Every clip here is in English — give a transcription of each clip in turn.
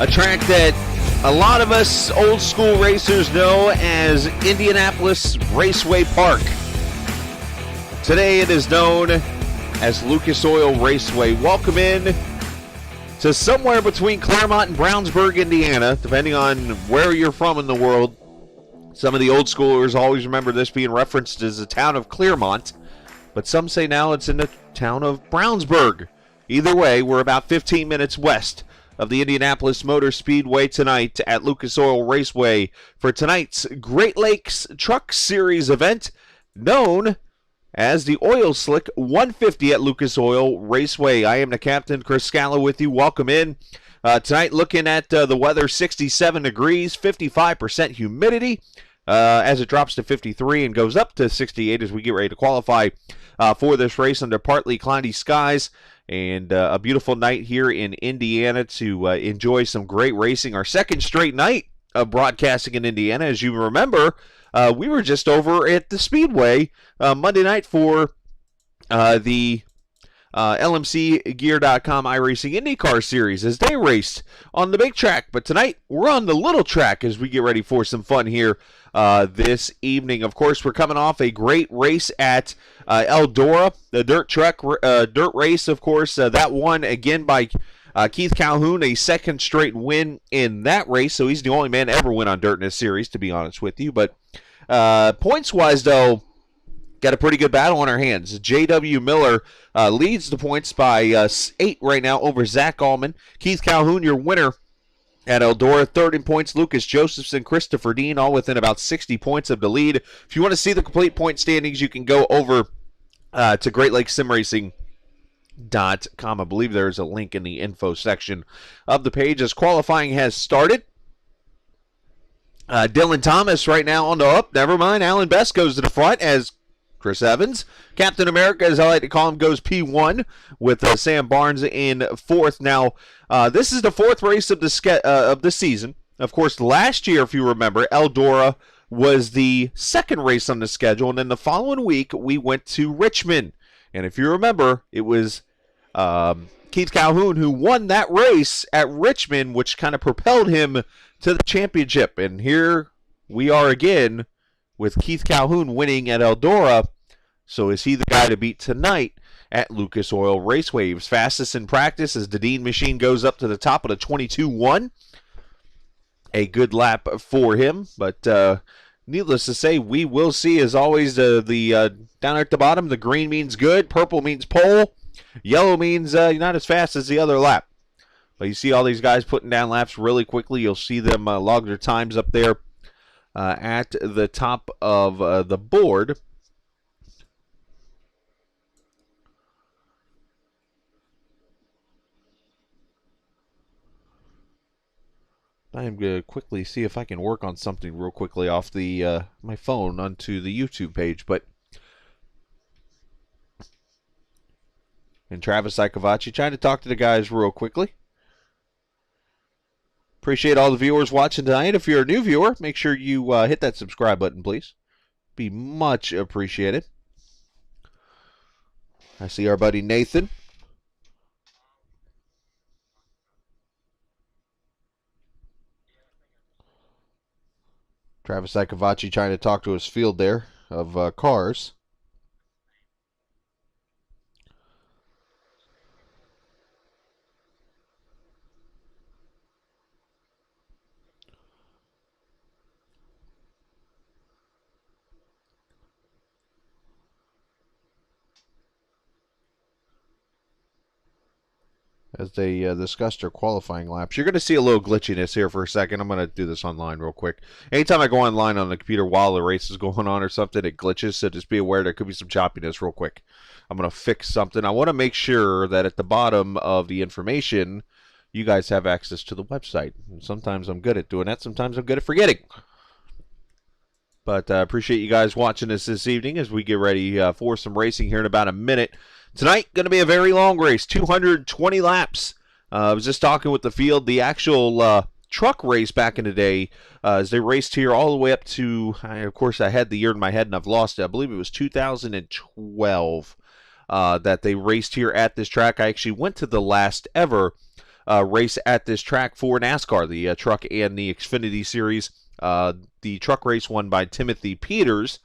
A track that a lot of us old school racers know as Indianapolis Raceway Park. Today it is known as Lucas Oil Raceway. Welcome in to somewhere between Claremont and Brownsburg, Indiana, depending on where you're from in the world. Some of the old schoolers always remember this being referenced as the town of Claremont, but some say now it's in the town of Brownsburg. Either way, we're about 15 minutes west of the Indianapolis Motor Speedway tonight at Lucas Oil Raceway for tonight's Great Lakes Truck Series event known as the Oil Slick 150 at Lucas Oil Raceway. I am the captain, Chris Scala, with you. Welcome in. Tonight, looking at the weather, 67 degrees, 55% humidity as it drops to 53 and goes up to 68 as we get ready to qualify for this race under partly cloudy skies. And a beautiful night here in Indiana to enjoy some great racing. Our second straight night of broadcasting in Indiana. As you remember, we were just over at the Speedway Monday night for the LMCgear.com iRacing IndyCar Series as they raced on the big track. But tonight, we're on the little track as we get ready for some fun here this evening. Of course, we're coming off a great race at Eldora, the dirt race, of course. That won again by Keith Calhoun, a second straight win in that race. So he's the only man to ever win on dirt in this series, to be honest with you. But points-wise, though, got a pretty good battle on our hands. J.W. Miller leads the points by 8 right now over Zach Allman. Keith Calhoun, your winner at Eldora. Third in points, Lucas Josephson, Christopher Dean, all within about 60 points of the lead. If you want to see the complete point standings, you can go over to GreatLakesSimRacing.com. I believe there's a link in the info section of the page as qualifying has started. Dylan Thomas right now on the up. Never mind. Alan Best goes to the front as Chris Evans, Captain America, as I like to call him, goes P1 with Sam Barnes in fourth. Now, this is the fourth race of the season. Of course, last year, if you remember, Eldora was the second race on the schedule, and then the following week, we went to Richmond. And if you remember, it was Keith Calhoun who won that race at Richmond, which kind of propelled him to the championship. And here we are again with Keith Calhoun winning at Eldora. So is he the guy to beat tonight at Lucas Oil Raceway? He was fastest in practice as the Dean machine goes up to the top of the 22-1. A good lap for him, but needless to say, we will see. As always, the down at the bottom, the green means good, purple means pole, yellow means you're not as fast as the other lap. But you see all these guys putting down laps really quickly. You'll see them log their times up there at the top of the board. I'm going to quickly see if I can work on something real quickly off the my phone onto the YouTube page. And Travis Icavacci trying to talk to the guys real quickly. Appreciate all the viewers watching tonight. If you're a new viewer, make sure you hit that subscribe button, please. Be much appreciated. I see our buddy Nathan. Travis Icavacci trying to talk to his field there of cars. As they discuss their qualifying laps. You're going to see a little glitchiness here for a second. I'm going to do this online real quick. Anytime I go online on the computer while the race is going on or something, it glitches, so just be aware there could be some choppiness real quick. I'm going to fix something. I want to make sure that at the bottom of the information, you guys have access to the website. And sometimes I'm good at doing that. Sometimes I'm good at forgetting. But I appreciate you guys watching us this evening as we get ready for some racing here in about a minute. Tonight, going to be a very long race, 220 laps. I was just talking with the field. The actual truck race back in the day, as they raced here all the way up to, of course, I had the year in my head and I've lost it. I believe it was 2012 that they raced here at this track. I actually went to the last ever race at this track for NASCAR, the truck and the Xfinity Series. The truck race won by Timothy Peters.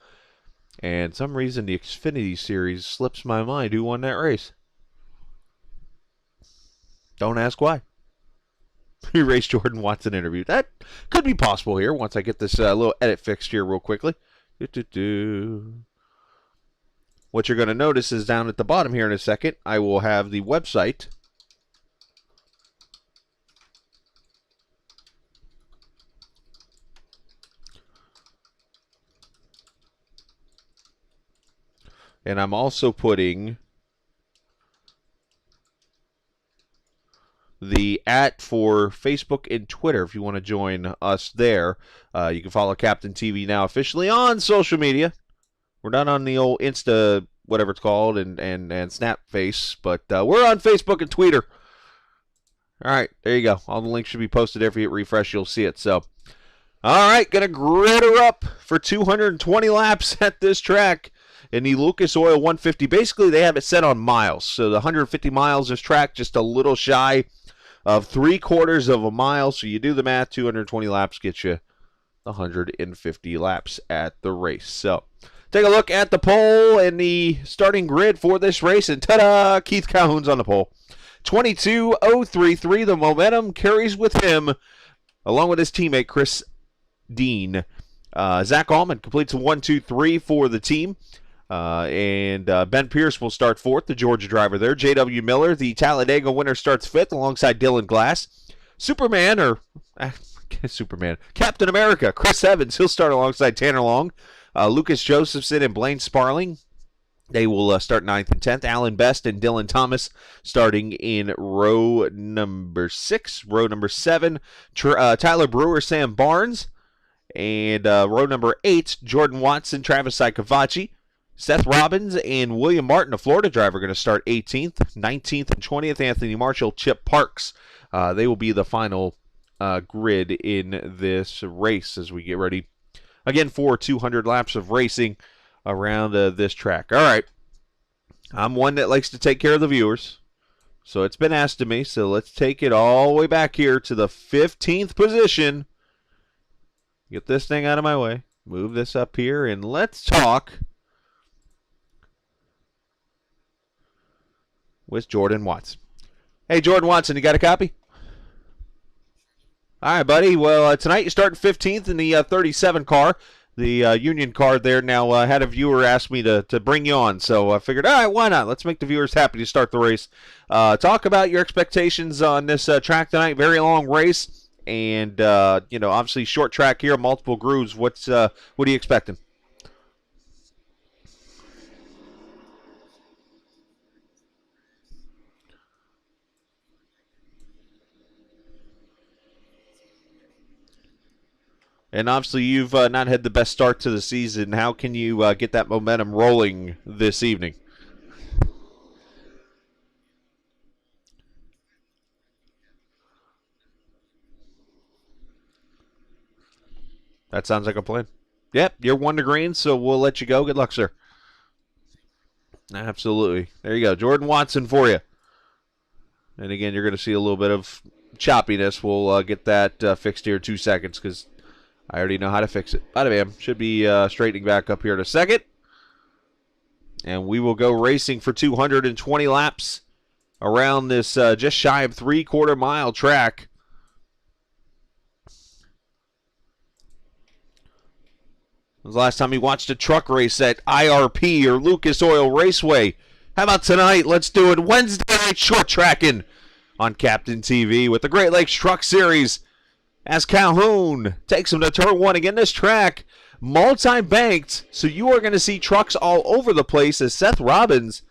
And some reason the Xfinity Series slips my mind who won that race. Don't ask why. He raced Jordan Watson interview. That could be possible here once I get this little edit fixed here real quickly. What you're going to notice is down at the bottom here in a second, I will have the website. And I'm also putting the @ for Facebook and Twitter if you want to join us there. You can follow Captain TV now officially on social media. We're not on the old Insta, whatever it's called, and Snap Face, but we're on Facebook and Twitter. All right, there you go. All the links should be posted there. If you hit refresh, you'll see it. So, all right, going to grid her up for 220 laps at this track in the Lucas Oil 150. Basically, they have it set on miles. So the 150 miles this track, just a little shy of 3/4 of a mile. So you do the math, 220 laps gets you 150 laps at the race. So take a look at the pole and the starting grid for this race, and ta-da, Keith Calhoun's on the pole. 22:033, the momentum carries with him, along with his teammate Chris Dean. Zach Allman completes a 1-2-3 for the team. And Ben Pierce will start fourth, the Georgia driver there. J.W. Miller, the Talladega winner, starts fifth alongside Dylan Glass. Superman, Captain America, Chris Evans, he'll start alongside Tanner Long. Lucas Josephson and Blaine Sparling, they will start 9th and 10th. Alan Best and Dylan Thomas starting in row number 6. Row number 7, Tyler Brewer, Sam Barnes. And row number 8, Jordan Watson, Travis Sycavaci. Seth Robbins and William Martin, a Florida driver, are going to start 18th, 19th, and 20th. Anthony Marshall, Chip Parks. They will be the final grid in this race as we get ready, again, for 200 laps of racing around this track. All right. I'm one that likes to take care of the viewers, so it's been asked of me. So let's take it all the way back here to the 15th position. Get this thing out of my way. Move this up here, and let's talk with Jordan Watson. Hey, Jordan Watson, you got a copy? All right, buddy. Well, tonight you start 15th in the 37 car, the Union car there. Now, had a viewer ask me to bring you on, so I figured, all right, why not? Let's make the viewers happy to start the race. Talk about your expectations on this track tonight. Very long race, and obviously short track here, multiple grooves. What are you expecting? And obviously, you've not had the best start to the season. How can you get that momentum rolling this evening? That sounds like a plan. Yep, you're 1 to green, so we'll let you go. Good luck, sir. Absolutely. There you go. Jordan Watson for you. And again, you're going to see a little bit of choppiness. We'll get that fixed here in 2 seconds because I already know how to fix it. Bada bam. Should be straightening back up here in a second. And we will go racing for 220 laps around this just shy of 3/4 mile track. When was the last time you watched a truck race at IRP or Lucas Oil Raceway? How about tonight? Let's do it Wednesday night short tracking on Captain TV with the Great Lakes Truck Series. As Calhoun takes him to turn 1 again, this track multi-banked, so you are going to see trucks all over the place as Seth Robbins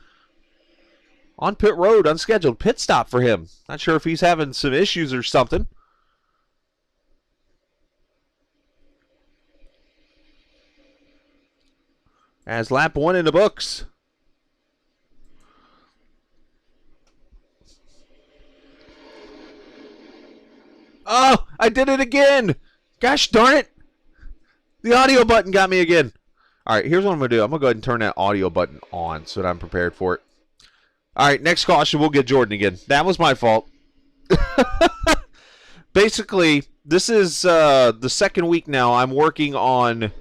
on pit road, unscheduled pit stop for him. Not sure if he's having some issues or something. As lap 1 in the books. Oh, I did it again. Gosh darn it. The audio button got me again. All right, here's what I'm going to do. I'm going to go ahead and turn that audio button on so that I'm prepared for it. All right, next caution, we'll get Jordan again. That was my fault. Basically, this is the second week now. I'm working on.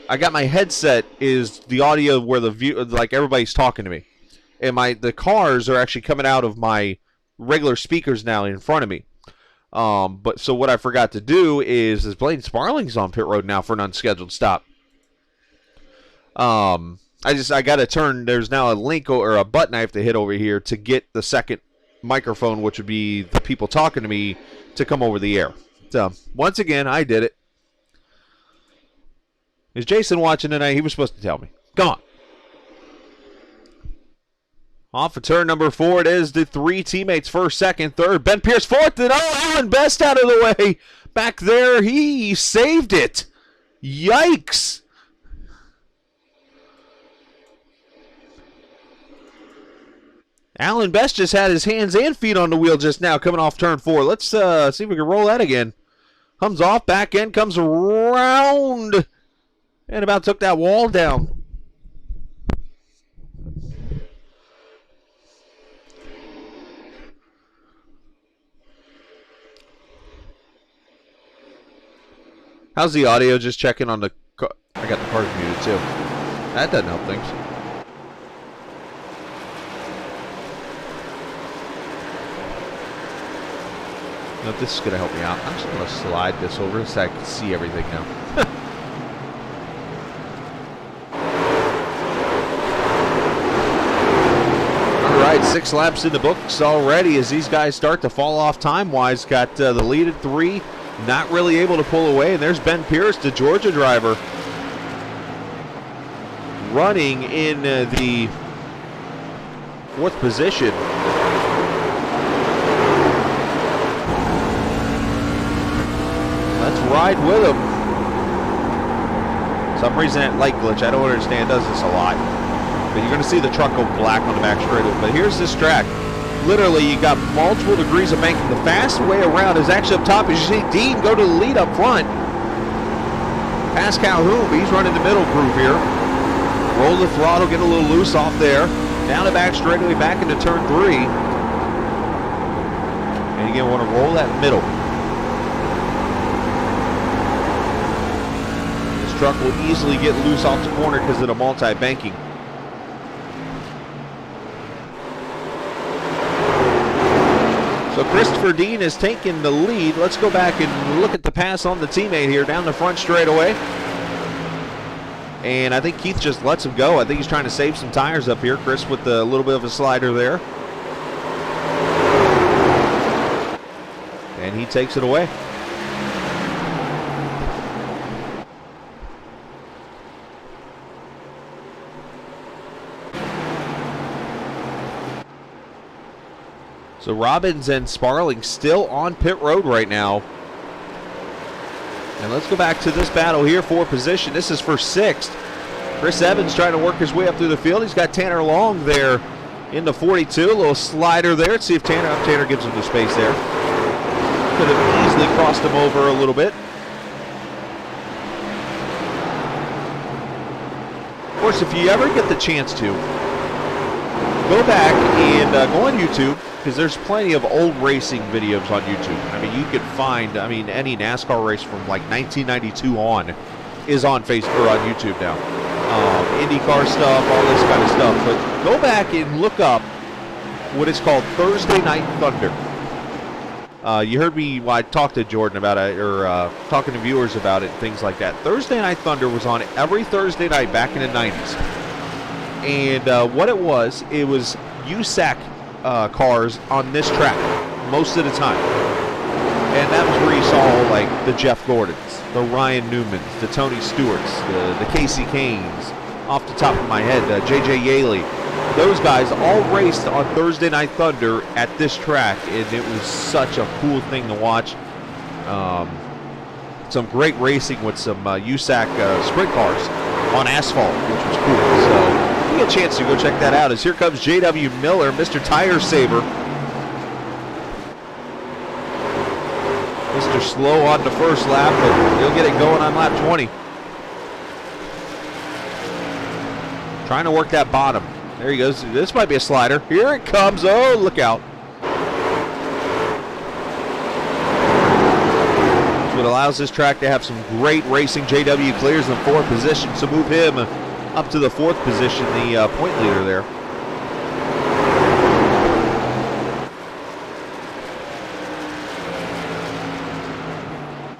I got my headset is the audio where the view, like everybody's talking to me, and the cars are actually coming out of my regular speakers now in front of me. But so what I forgot to do is Blaine Sparling's on pit road now for an unscheduled stop. I got to turn. There's now a link or a button I have to hit over here to get the second microphone, which would be the people talking to me, to come over the air. So once again, I did it. Is Jason watching tonight? He was supposed to tell me. Come on. Off of turn number 4, it is the 3 teammates, first, second, third. Ben Pierce fourth, and Alan Best out of the way. Back there, he saved it. Yikes. Alan Best just had his hands and feet on the wheel just now coming off turn 4. Let's see if we can roll that again. Comes off, back end, comes around, and about took that wall down. How's the audio? Just checking on the car. I got the cars muted too. That doesn't help things. No, this is going to help me out. I'm just going to slide this over so I can see everything now. All right, 6 laps in the books already as these guys start to fall off time-wise. Got the lead at 3, not really able to pull away. And there's Ben Pierce, the Georgia driver, running in the 4th position. Let's ride with him. Some reason that light glitch, I don't understand, does this a lot. But you're going to see the truck go black on the back straightaway. But here's this track. Literally, you got multiple degrees of banking. The fast way around is actually up top. As you see Dean go to the lead up front. Past Calhoun, but he's running the middle groove here. Roll the throttle, get a little loose off there. Down the back straightaway, back into turn 3. And again, want to roll that middle. Truck will easily get loose off the corner because of the multi-banking. So Christopher Dean has taken the lead. Let's go back and look at the pass on the teammate here down the front straightaway. And I think Keith just lets him go. I think he's trying to save some tires up here. Chris with a little bit of a slider there. And he takes it away. So Robbins and Sparling still on pit road right now. And let's go back to this battle here for position. This is for 6th. Chris Evans trying to work his way up through the field. He's got Tanner Long there in the 42. A little slider there. Let's see if Tanner gives him the space there. Could have easily crossed him over a little bit. Of course, if you ever get the chance to, go back and go on YouTube, because there's plenty of old racing videos on YouTube. I mean, you could find, any NASCAR race from like 1992 on is on Facebook or on YouTube now. IndyCar stuff, all this kind of stuff. But go back and look up what is called Thursday Night Thunder. You heard me when I talked to Jordan about it, or talking to viewers about it, things like that. Thursday Night Thunder was on every Thursday night back in the 90s. And what it was USAC cars on this track most of the time. And that was where you saw like the Jeff Gordons, the Ryan Newmans, the Tony Stewarts, the Casey Canes, off the top of my head, J.J. Yaley. Those guys all raced on Thursday Night Thunder at this track, and it was such a cool thing to watch. Some great racing with some USAC sprint cars on asphalt, which was cool. So you get a chance to go check that out as here comes J.W. Miller, Mr. Tire Saver. Mr. Slow on the first lap, but he'll get it going on lap 20. Trying to work that bottom. There he goes. This might be a slider. Here it comes. Oh, look out. allows this track to have some great racing. JW clears in the 4th position, so move him up to the 4th position, the point leader there.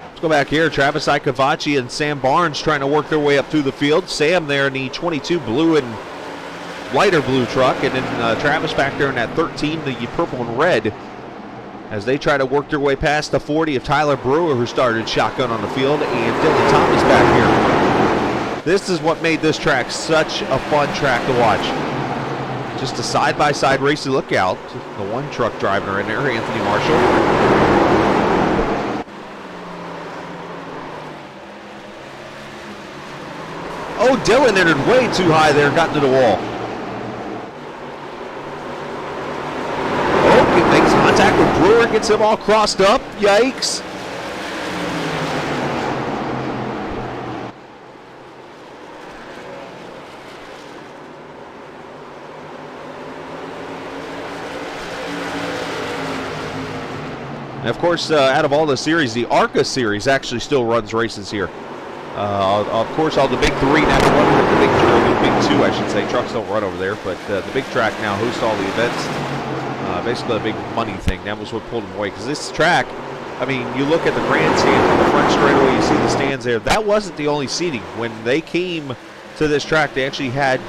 Let's go back here. Travis Icavacci and Sam Barnes trying to work their way up through the field. Sam there in the 22 blue and lighter blue truck, and then Travis back there in that 13, the purple and red, as they try to work their way past the 40 of Tyler Brewer, who started shotgun on the field, and Dylan Thomas back here. This is what made this track such a fun track to watch. Just a side-by-side race to look out. The one truck driving her in there, Anthony Marshall. Oh, Dylan entered way too high there, got into the wall. Oh, he makes contact with Brewer, gets him all crossed up. Yikes. And of course, out of all the series, the ARCA series actually still runs races here. Of course, all the big 3 now run with the big 2, I should say. Trucks don't run over there, but the big track now hosts all the events. Basically, a big money thing. That was what pulled them away. Because this track, I mean, you look at the grandstand on the front straightaway, you see the stands there. That wasn't the only seating. When they came to this track, they actually had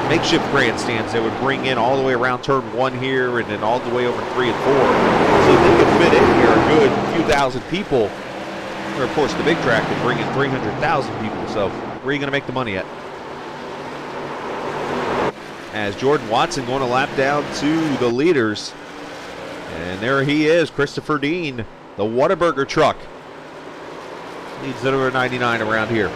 makeshift grandstands they would bring in all the way around turn 1 here, and then all the way over 3 and 4. So they could fit in here a good few thousand people. Or, of course, the big track could bring in 300,000 people. So where are you going to make the money at? As Jordan Watson going a lap down to the leaders. And there he is, Christopher Dean, the Whataburger truck. Leads the number 99 around here.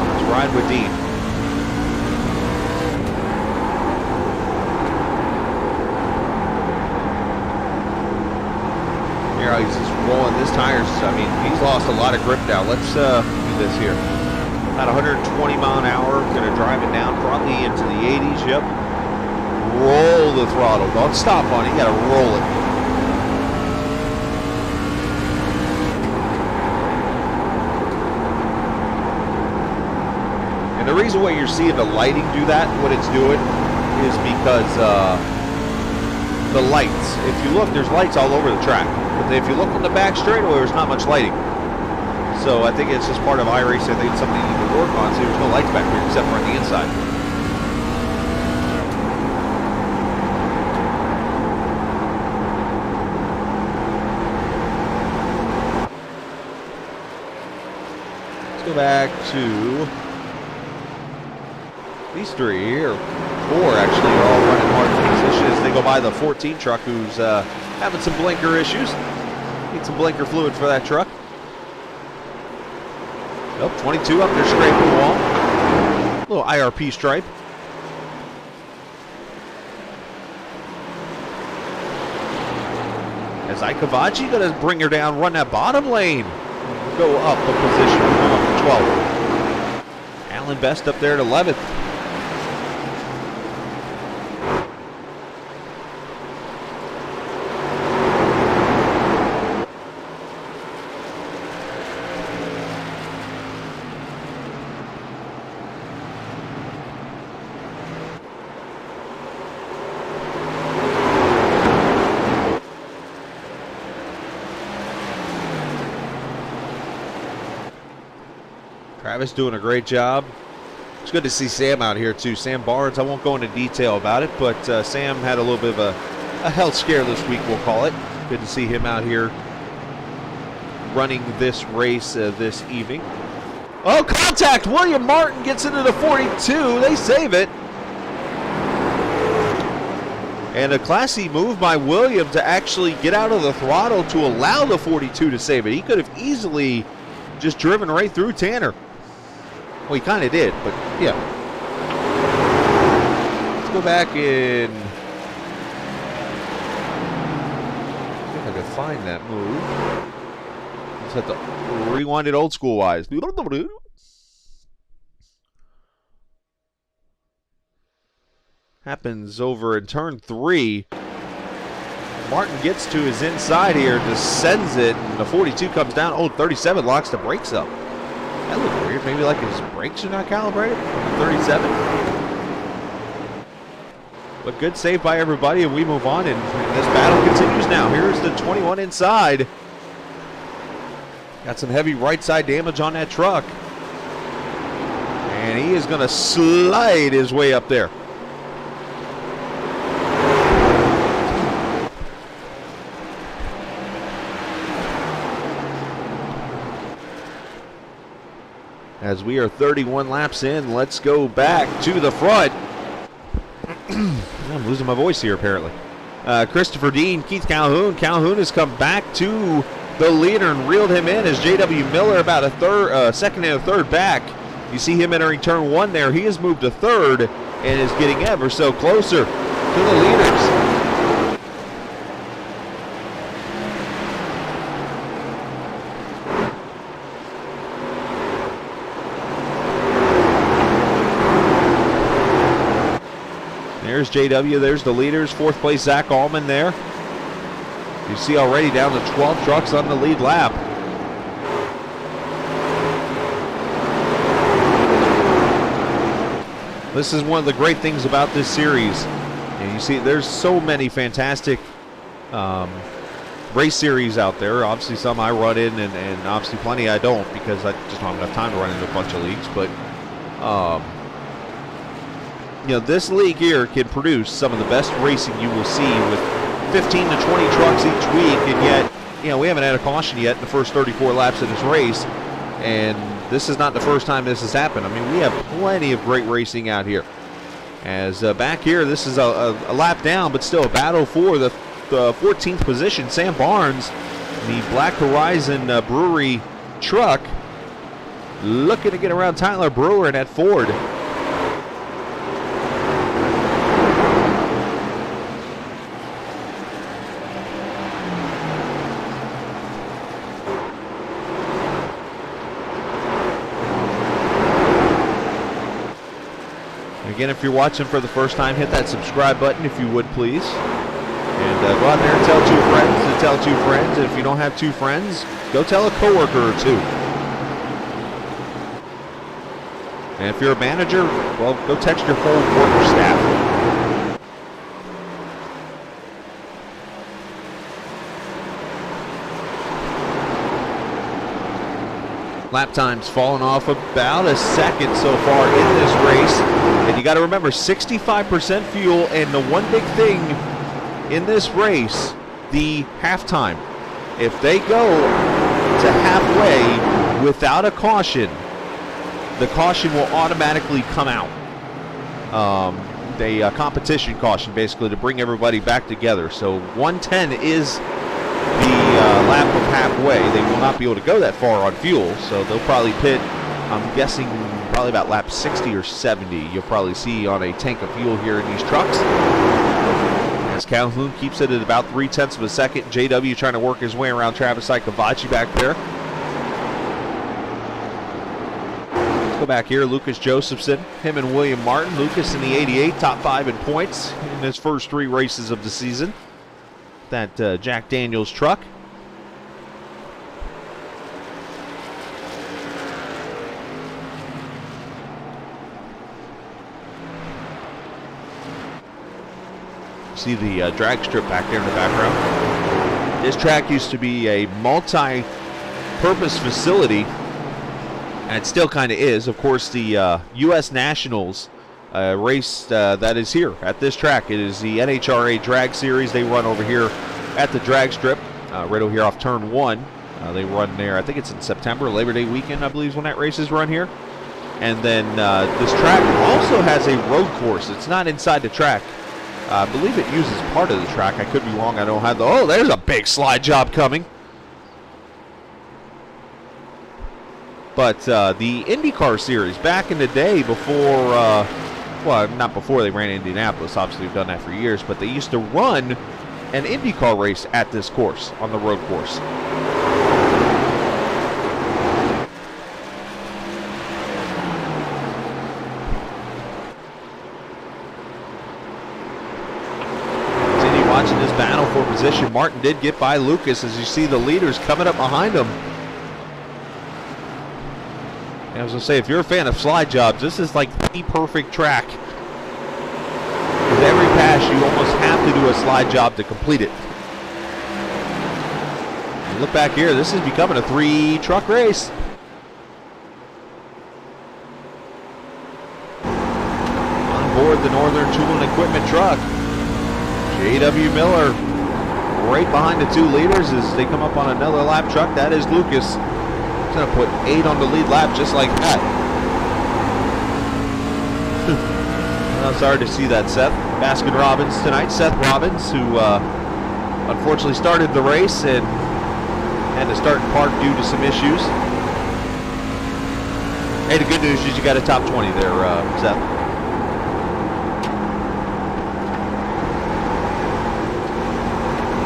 Let's ride with Dean. He's just rolling his tires. I mean, he's lost a lot of grip now. Let's do this here. About 120 mile an hour. Going to drive it down probably into the 80s. Yep. Roll the throttle. Don't stop on it. You got to roll it. And the reason why you're seeing the lighting do that, what it's doing, is because the lights. If you look, there's lights all over the track. But if you look on the back straightaway, there's not much lighting. So I think it's just part of iRacing. I think it's something you need to work on. So there's no lights back here except for on the inside. Let's go back to these 3 here. 4 actually are all running hard in position as they go by the 14 truck, who's having some blinker issues. Need some blinker fluid for that truck. Nope, 22 up there, scraping the wall. Little IRP stripe. As Icavacci going to bring her down, run that bottom lane. Go up a position, come up to 12th. Alan Best up there at 11th. Travis doing a great job. It's good to see Sam out here too. Sam Barnes, I won't go into detail about it, but Sam had a little bit of a health scare this week, we'll call it. Good to see him out here running this race this evening. Oh, contact! William Martin gets into the 42. They save it. And a classy move by William to actually get out of the throttle to allow the 42 to save it. He could have easily just driven right through Tanner. Well, he kind of did, but yeah. Let's go back and I think I could find that move. Just have to rewind it old school wise. happens over in turn 3. Martin gets to his inside here, just sends it, and the 42 comes down. Oh, 37 locks the brakes up. That looked weird. Maybe like his brakes are not calibrated. 37. But good save by everybody, and we move on, and this battle continues now. Here's the 21 inside. Got some heavy right side damage on that truck. And he is going to slide his way up there. As we are 31 laps in, let's go back to the front. I'm losing my voice here, apparently. Christopher Dean, Keith Calhoun. Calhoun has come back to the leader and reeled him in as J.W. Miller about a second and a third back. You see him entering turn 1 there. He has moved to third and is getting ever so closer to the leaders. There's JW, there's the leaders. 4th place, Zach Allman there. You see already down to 12 trucks on the lead lap. This is one of the great things about this series. And you see there's so many fantastic race series out there. Obviously some I run in and obviously plenty I don't because I just don't have enough time to run into a bunch of leagues. But you know, this league here can produce some of the best racing you will see with 15 to 20 trucks each week, and yet, you know, we haven't had a caution yet in the first 34 laps of this race, and this is not the first time this has happened. I mean, we have plenty of great racing out here. As back here, this is a lap down, but still a battle for the 14th position. Sam Barnes, the Black Horizon Brewery truck, looking to get around Tyler Brewer in that Ford. Again, if you're watching for the first time, hit that subscribe button if you would, please. And go out there and tell 2 friends to tell 2 friends. And if you don't have 2 friends, go tell a coworker or 2. And if you're a manager, well, go text your whole worker staff. Lap time's fallen off about a second so far in this race. And you got to remember, 65% fuel, and the one big thing in this race, the halftime. If they go to halfway without a caution, the caution will automatically come out. A competition caution, basically, to bring everybody back together. So 110 is the lap of halfway. They will not be able to go that far on fuel, so they'll probably pit, I'm guessing, probably about lap 60 or 70. You'll probably see on a tank of fuel here in these trucks. As Calhoun keeps it at about 0.3 of a second. JW trying to work his way around Travis Icavacci back there. Let's go back here. Lucas Josephson, him and William Martin. Lucas in the 88, top 5 in points in his first 3 races of the season. That Jack Daniels truck. See the drag strip back there in the background. This track used to be a multi-purpose facility, and it still kind of is. Of course, the U.S. Nationals race that is here at this track. It is the NHRA Drag Series. They run over here at the drag strip, right over here off turn 1. They run there, I think it's in September, Labor Day weekend, I believe is when that race is run here. And then this track also has a road course. It's not inside the track. I believe it uses part of the track. I could be wrong. I don't have the... Oh, there's a big slide job coming. But the IndyCar Series, back in the day before... well, not before they ran Indianapolis. Obviously, we've done that for years. But they used to run an IndyCar race at this course, on the road course. watching this battle for position. Martin did get by Lucas as you see the leaders coming up behind him. And I was going to say, if you're a fan of slide jobs, this is like the perfect track. With every pass, you almost have to do a slide job to complete it. And look back here, this is becoming a 3-truck race. On board the Northern Tool and Equipment truck, J.W. Miller right behind the 2 leaders as they come up on another lap truck. That is Lucas. He's going to put 8 on the lead lap just like that. I'm sorry to see that, Seth. Baskin-Robbins tonight. Seth Robbins, who unfortunately started the race and had to start in park due to some issues. Hey, the good news is you got a top 20 there, Seth.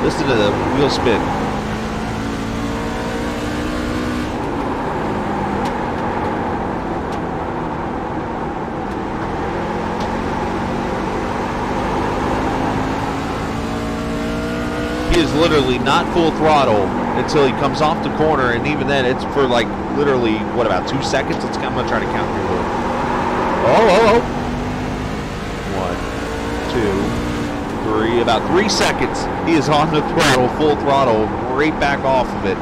Listen to the wheel spin. He is literally not full throttle until he comes off the corner, and even then it's for like literally, what, about 2 seconds? I'm going to try to count here. Oh. 1, 2, 3, about 3 seconds. He is on the throttle, full throttle, right back off of it.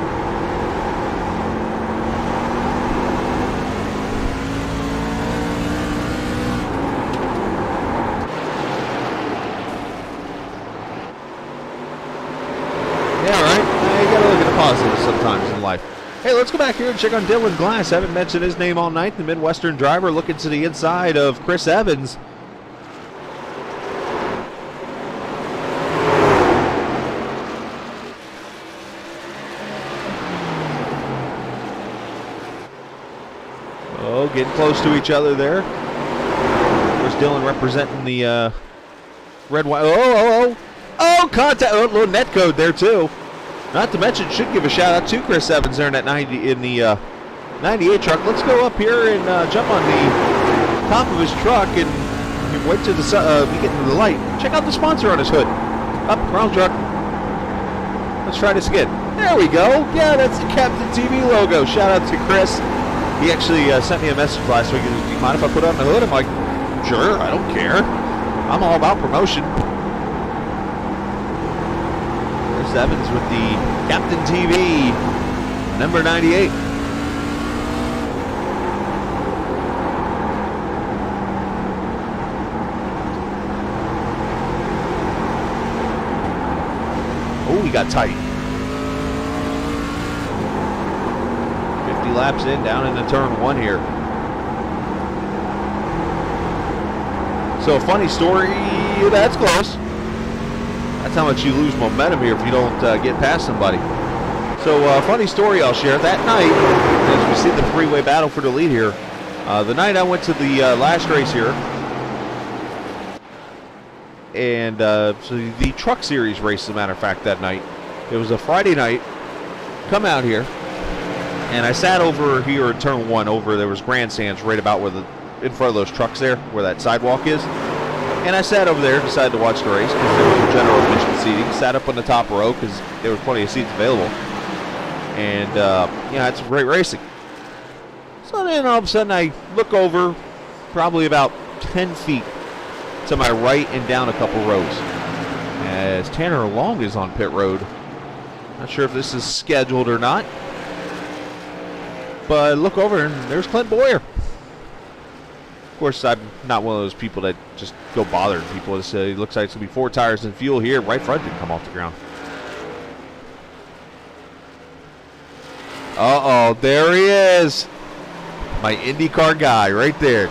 Sometimes in life. Hey, let's go back here and check on Dylan Glass. Haven't mentioned his name all night. The Midwestern driver looking to the inside of Chris Evans. Oh, getting close to each other there. There's Dylan representing the red, white. Oh, contact. Oh, a little net code there too. Not to mention, should give a shout out to Chris Evans there in that 90 in the 98 truck. Let's go up here and jump on the top of his truck and wait till we get to the light. Check out the sponsor on his hood. Up, ground truck. Let's try this again. There we go. Yeah, that's the Captain TV logo. Shout out to Chris. He actually sent me a message last week. Do you mind if I put it on the hood? I'm like, sure, I don't care. I'm all about promotion. Evans with the Captain TV, number 98. Oh, he got tight. 50 laps in, down into turn 1 here. So a funny story, that's close. That's how much you lose momentum here if you don't get past somebody. So funny story I'll share. That night, as we see the three-way battle for the lead here, the night I went to the last race here, and so the Truck Series race, as a matter of fact, that night. It was a Friday night. Come out here, and I sat over here in turn 1. There was grandstands right about where in front of those trucks there, where that sidewalk is. And I sat over there, decided to watch the race because there was a general admission seating. Sat up on the top row because there were plenty of seats available. And, had some great racing. So then all of a sudden I look over probably about 10 feet to my right and down a couple rows as Tanner Long is on pit road. Not sure if this is scheduled or not. But I look over and there's Clint Boyer. Of course, I'm not one of those people that just go bothering people. It looks like it's going to be 4 tires and fuel here. Right front didn't come off the ground. Uh-oh, there he is. My IndyCar guy right there.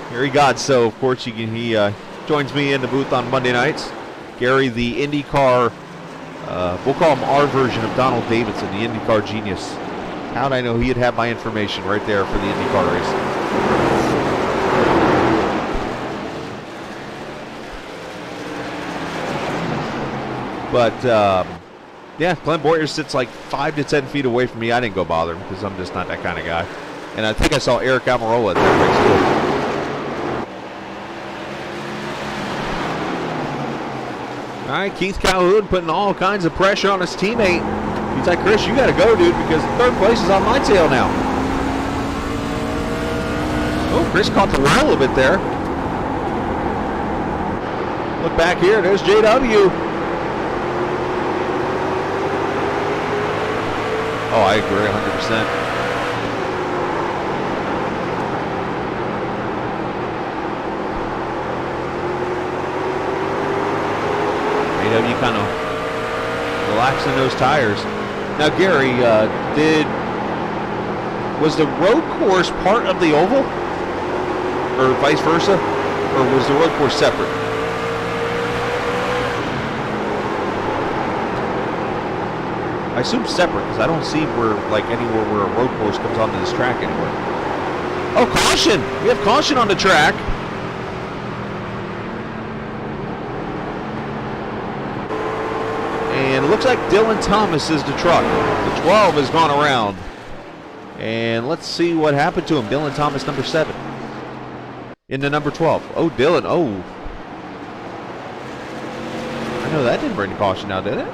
Gary Godso, of course, he joins me in the booth on Monday nights. Gary, the IndyCar, we'll call him our version of Donald Davidson, the IndyCar genius. How'd I know he'd have my information right there for the IndyCar race? But, yeah, Glenn Boyer sits like 5 to 10 feet away from me. I didn't go bother him because I'm just not that kind of guy. And I think I saw Eric Almirola at that race too. right, Keith Calhoun putting all kinds of pressure on his teammate. He's like, Chris, you got to go, dude, because third place is on my tail now. Oh, Chris caught the roll a bit there. Look back here, there's JW. Oh, I agree 100%. JW kind of relaxing those tires. Now, Gary, was the road course part of the oval, or vice versa, or was the road course separate? I assume separate because I don't see anywhere where a road course comes onto this track anywhere. Oh, caution! We have caution on the track. And it looks like Dylan Thomas is the truck. The 12 has gone around. And let's see what happened to him. Dylan Thomas, number 7. In the number 12. Oh, Dylan. Oh. I know that didn't bring the caution now, did it?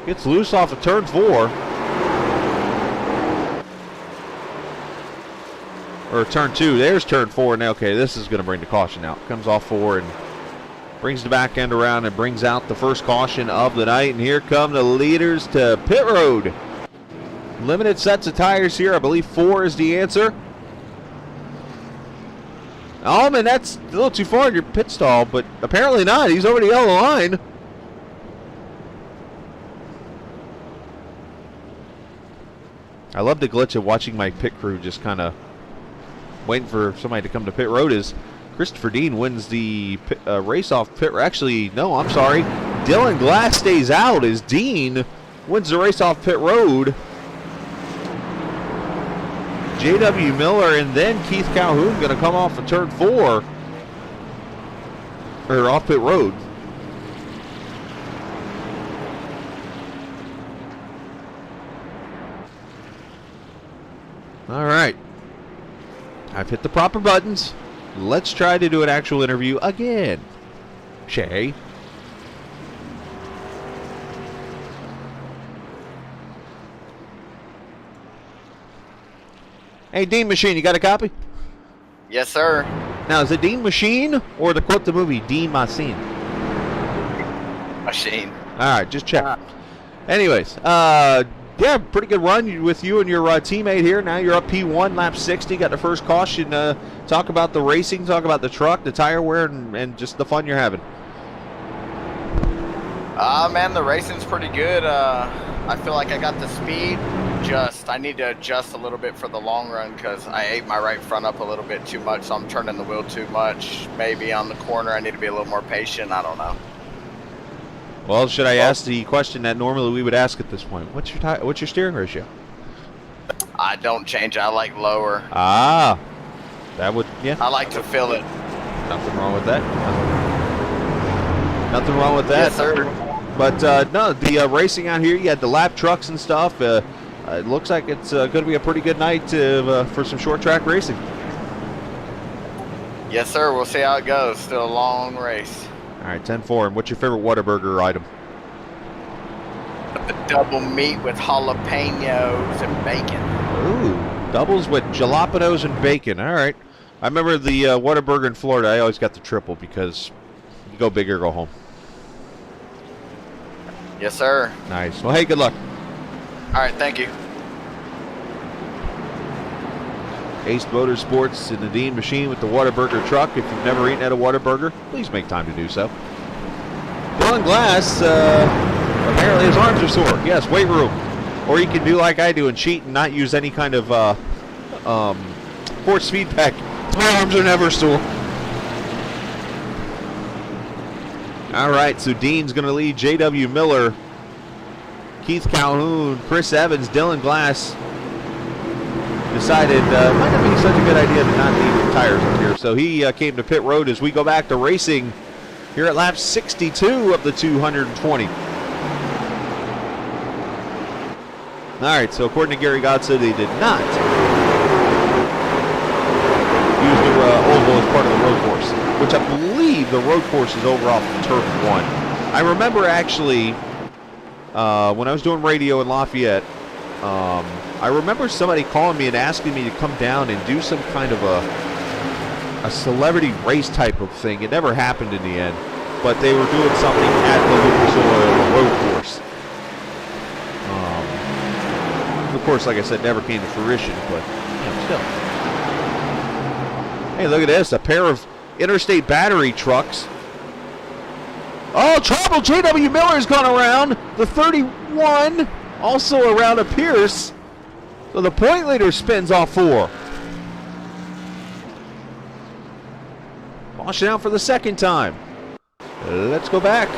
Gets loose off of turn 4. Or turn 2. There's turn 4. Now, okay, this is going to bring the caution out. Comes off 4 and brings the back end around and brings out the first caution of the night. And here come the leaders to pit road. Limited sets of tires here. I believe 4 is the answer. Oh, man, that's a little too far in your pit stall, but apparently not. He's over the yellow line. I love the glitch of watching my pit crew just kind of waiting for somebody to come to pit road. Is Christopher Dean wins the race off pit. Actually, no, I'm sorry. Dylan Glass stays out as Dean wins the race off pit road. JW Miller and then Keith Calhoun going to come off of turn 4. Or off pit road. All right. I've hit the proper buttons. Let's try to do an actual interview again. Shay. Hey, Dean Machine, you got a copy? Yes, sir. Now, is it Dean Machine or to quote the movie, Dean Machine? Machine. All right, just check. Anyways, yeah, pretty good run with you and your teammate here. Now you're up P1, lap 60. Got the first caution. Talk about the racing, talk about the truck, the tire wear, and just the fun you're having. Man, the racing's pretty good. I feel like I got the speed. I need to adjust a little bit for the long run because I ate my right front up a little bit too much, so I'm turning the wheel too much. Maybe on the corner I need to be a little more patient. I don't know. Well, should I ask the question that normally we would ask at this point? What's your steering ratio? I don't change it. I like lower. Ah, that would, yeah. I like to feel it. Nothing wrong with that. Nothing wrong with that. Yes, sir. But no, the racing out here, you had the lap trucks and stuff. It looks like it's going to be a pretty good night for some short track racing. Yes, sir. We'll see how it goes. Still a long race. All right, 10-4. And what's your favorite Whataburger item? The double meat with jalapenos and bacon. Ooh, doubles with jalapenos and bacon. All right. I remember the Whataburger in Florida. I always got the triple because you go big or go home. Yes, sir. Nice. Well, hey, good luck. All right, thank you. Ace Motorsports in the Dean Machine with the Whataburger truck. If you've never eaten at a Whataburger, please make time to do so. Dylan Glass, apparently his arms are sore. Yes, weight room. Or you can do like I do and cheat and not use any kind of force feedback. My arms are never sore. All right, so Dean's going to lead JW Miller, Keith Calhoun, Chris Evans, Dylan Glass. Decided it might not be such a good idea to not leave the tires up here. So he came to pit road as we go back to racing here at lap 62 of the 220. All right, so according to Gary Godson, they did not use the oval as part of the road course, which I believe believe the road course is over off turf 1. I remember actually when I was doing radio in Lafayette, I remember somebody calling me and asking me to come down and do some kind of a celebrity race type of thing. It never happened in the end, but they were doing something at the Lucas Oil road course. Of course, like I said, never came to fruition, but still. Hey, look at this, a pair of Interstate Battery trucks. Oh, trouble! J.W. Miller's gone around the 31, also around a Pierce. So the point leader spins off 4. Washing out for the second time. Let's go back.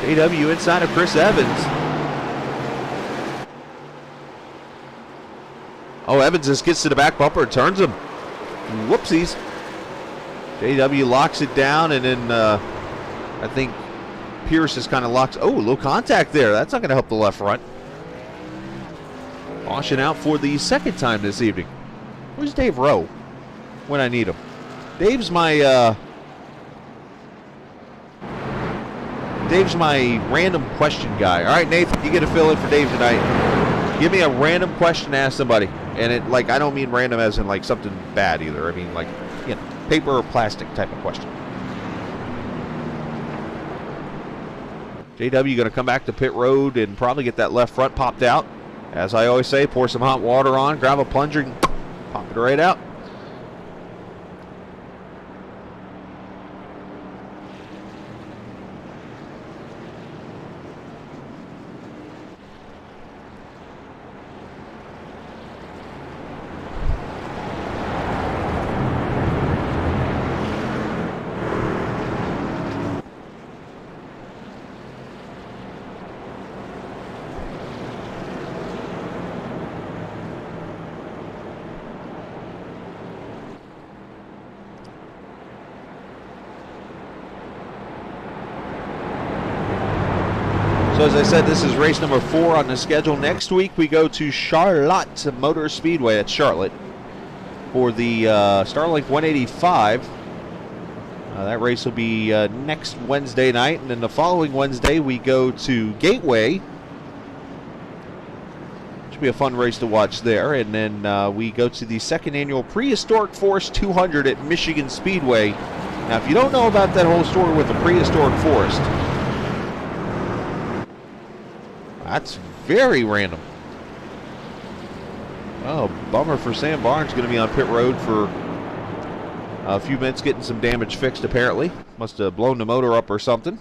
JW inside of Chris Evans. Oh, Evans just gets to the back bumper and turns him. Whoopsies. JW locks it down, and then I think Pierce just kind of locks. Oh, low contact there. That's not going to help the left front. Washing out for the second time this evening. Where's Dave Rowe when I need him? Dave's my random question guy. All right, Nathan, you get to fill in for Dave tonight. Give me a random question to ask somebody. And it, like, I don't mean random as in like something bad either. I mean like, paper or plastic type of question. JW going to come back to pit road and probably get that left front popped out. As I always say, pour some hot water on, grab a plunger, and pop it right out. So as I said, this is race number 4 on the schedule. Next week we go to Charlotte Motor Speedway at Charlotte for the Starlink 185. That race will be next Wednesday night, and then the following Wednesday we go to Gateway. Should be a fun race to watch there, and then we go to the second annual Prehistoric Forest 200 at Michigan Speedway. Now, if you don't know about that whole story with the Prehistoric Forest, that's very random. Oh, bummer for Sam Barnes. Going to be on pit road for a few minutes getting some damage fixed, apparently. Must have blown the motor up or something.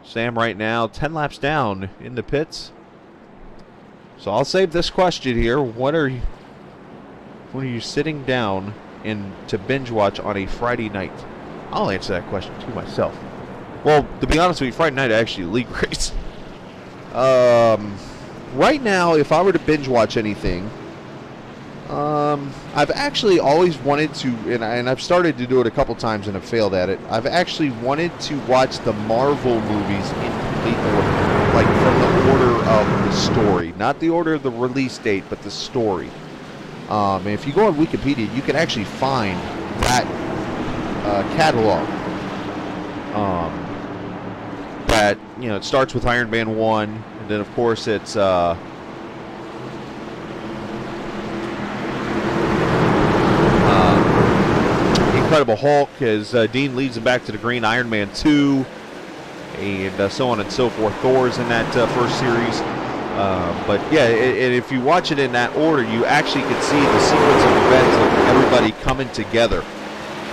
Sam right now 10 laps down in the pits. So I'll save this question here. When are you sitting down to binge watch on a Friday night? I'll answer that question to myself. Well, to be honest with you, Friday night I actually league race. Right now, if I were to binge watch anything, I've actually always wanted to, and I've started to do it a couple times and have failed at it. I've actually wanted to watch the Marvel movies in complete order, like from the order of the story, not the order of the release date, but the story. And if you go on Wikipedia, you can actually find that catalog. That, it starts with Iron Man 1, and then of course it's Incredible Hulk as Dean leads him back to the green, Iron Man 2, and so on and so forth. Thor's in that first series. But yeah, and if you watch it in that order, you actually can see the sequence of events of everybody coming together.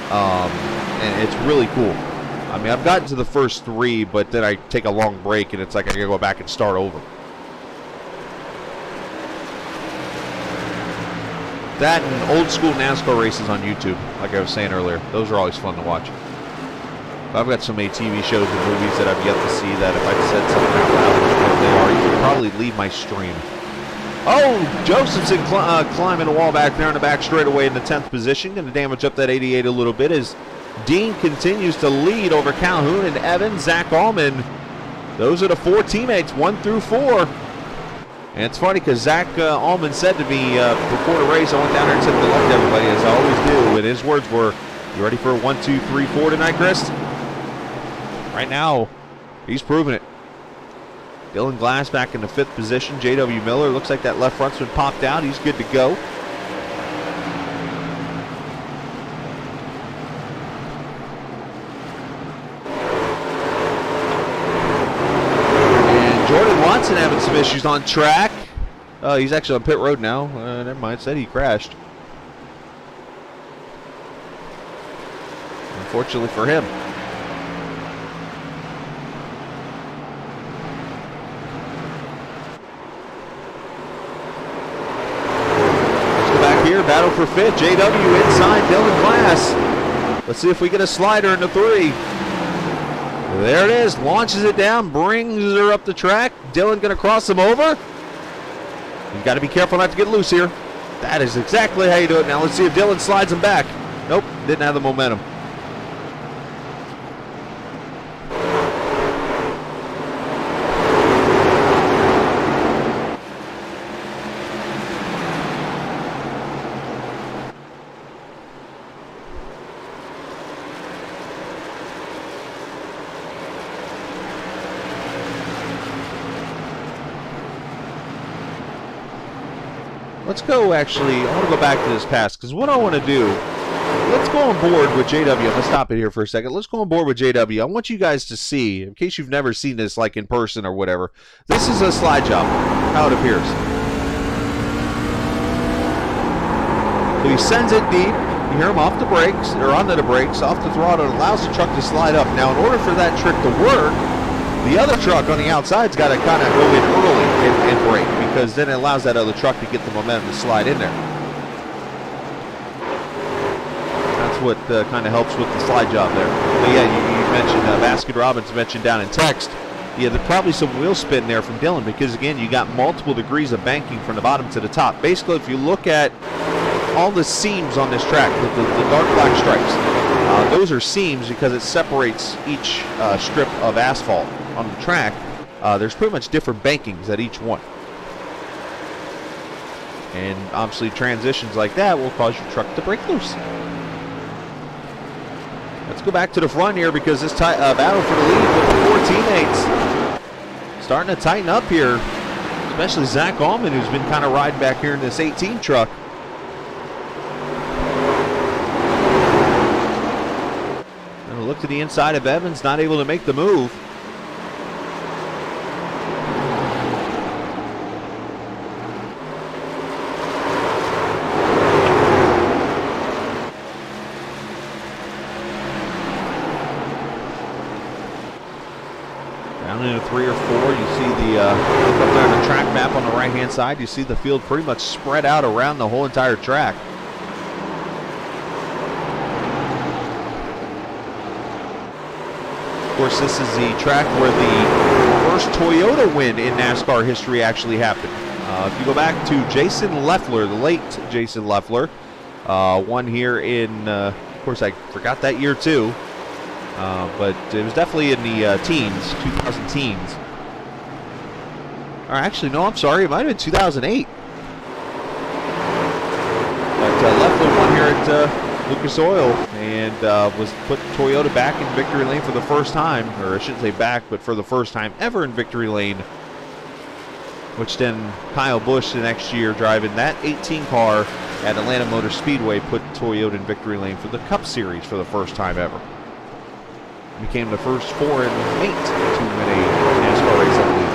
And it's really cool. I mean, I've gotten to the first 3, but then I take a long break, and it's like I gotta go back and start over. That and old school NASCAR races on YouTube, like I was saying earlier. Those are always fun to watch. I've got so many TV shows and movies that I've yet to see that if I said something out loud, they are, you could probably leave my stream. Oh, Josephson climbing a wall back there in the back straightaway in the 10th position. Going to damage up that 88 a little bit as Dean continues to lead over Calhoun and Evans. Zach Allman. Those are the 4 teammates, 1 through 4. And it's funny because Zach Allman said to me before the race, I went down there and said good luck to everybody, as I always do. And his words were, you ready for a 1, 2, 3, 4 tonight, Chris? Right now, he's proving it. Dylan Glass back in the 5th position. J.W. Miller, looks like that left front's been popped out. He's good to go. Watson having some issues on track. Oh, he's actually on pit road now. Never mind, said he crashed. Unfortunately for him. Let's go back here, battle for 5th. JW inside Dylan Glass. Let's see if we get a slider in the 3. There it is, launches it down, brings her up the track. Dylan gonna cross him over. You gotta be careful not to get loose here. That is exactly how you do it. Now let's see if Dylan slides him back. Nope, didn't have the momentum. Let's go, actually, I want to go back to this pass, because what I want to do, let's go on board with JW. I'm going to stop it here for a second. Let's go on board with JW. I want you guys to see, in case you've never seen this, like in person or whatever, this is a slide job, how it appears. So he sends it deep. You hear him off the brakes, or onto the brakes, off the throttle, and allows the truck to slide up. Now, in order for that trick to work, the other truck on the outside's got to kind of go in early and brake, because then it allows that other truck to get the momentum to slide in there. That's what kind of helps with the slide job there. But yeah, you mentioned, Baskin Robbins mentioned down in text, yeah, there's probably some wheel spin there from Dylan, because again, you got multiple degrees of banking from the bottom to the top. Basically, if you look at all the seams on this track, the dark black stripes, those are seams because it separates each strip of asphalt on the track. There's pretty much different bankings at each one. And obviously transitions like that will cause your truck to break loose. Let's go back to the front here, because this battle for the lead with the 4 teammates starting to tighten up here, especially Zach Allman, who's been kind of riding back here in this 18 truck. And a look to the inside of Evans, not able to make the move. Down into 3 or 4, you see the look up there on the track map on the right-hand side. You see the field pretty much spread out around the whole entire track. Of course, this is the track where the first Toyota win in NASCAR history actually happened. If you go back to Jason Leffler, the late Jason Leffler, won here in, of course, I forgot that year too. But it was definitely in the teens, 2000 teens. Or actually, no, I'm sorry, it might have been 2008. But Leffler won here at Lucas Oil and was put Toyota back in victory lane for the first time, or I shouldn't say back, but for the first time ever in victory lane. Which then Kyle Busch the next year, driving that 18 car at Atlanta Motor Speedway, put Toyota in victory lane for the Cup Series for the first time ever. Became the first foreign mate to win a NASCAR race, I believe.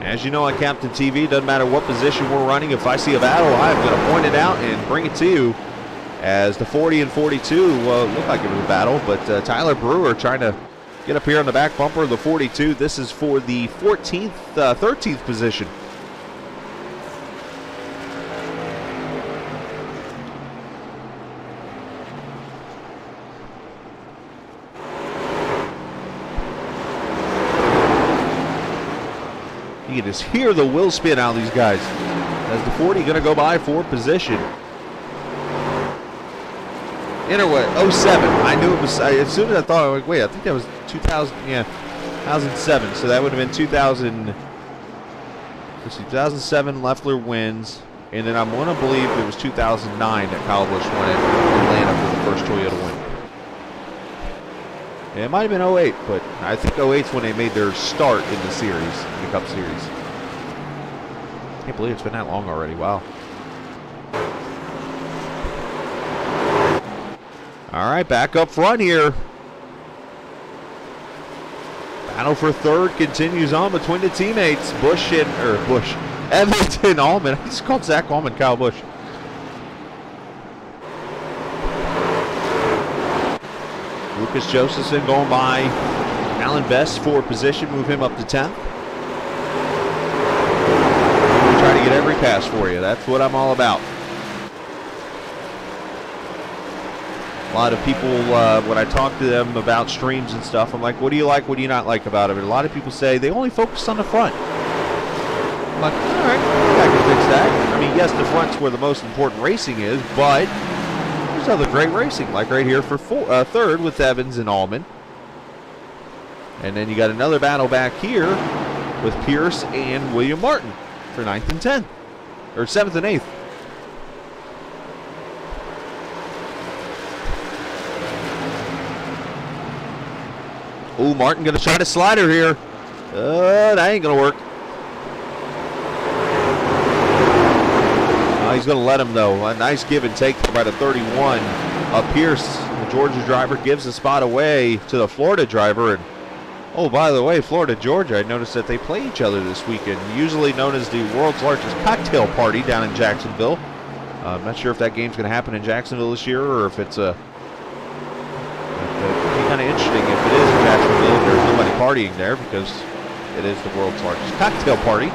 As you know on Captain TV, doesn't matter what position we're running, if I see a battle, I'm going to point it out and bring it to you. As the 40 and 42 looked like it was a battle, but Tyler Brewer trying to get up here on the back bumper of the 42. This is for the 13th position. You can just hear the wheel spin out of these guys. As the 40 going to go by for position. Interway, 07. I knew it was, as soon as I thought, I was like, wait, I think that was 2000, yeah, 2007. So that would have been 2000, let's see, 2007 Leffler wins. And then I'm going to believe it was 2009 that Kyle Busch won at Atlanta for the first Toyota win. Yeah, it might have been 08, but I think 08's when they made their start in the series, in the Cup Series. Can't believe it's been that long already. Wow. All right, back up front here. Battle for third continues on between the teammates. Evans and Allman. I just called Zach Allman Kyle Busch. Lucas Josephson going by Alan Best for position, move him up to 10th. We try to get every pass for you. That's what I'm all about. A lot of people, when I talk to them about streams and stuff, I'm like, what do you like, what do you not like about it? And a lot of people say they only focus on the front. I'm like, all right, I can fix that. I mean, yes, the front's where the most important racing is, but there's other great racing, like right here for third with Evans and Allman. And then you got another battle back here with Pierce and William Martin for 9th and 10th, or 7th and 8th. Ooh, Martin going to try to slider here. That ain't going to work. He's going to let him, though. A nice give and take by the 31. Pierce, the Georgia driver, gives the spot away to the Florida driver. And oh, by the way, Florida, Georgia, I noticed that they play each other this weekend, usually known as the world's largest cocktail party down in Jacksonville. I'm not sure if that game's going to happen in Jacksonville this year or if it's a... kind of interesting if it is in Jacksonville and there's nobody partying there, because it is the world's largest cocktail party.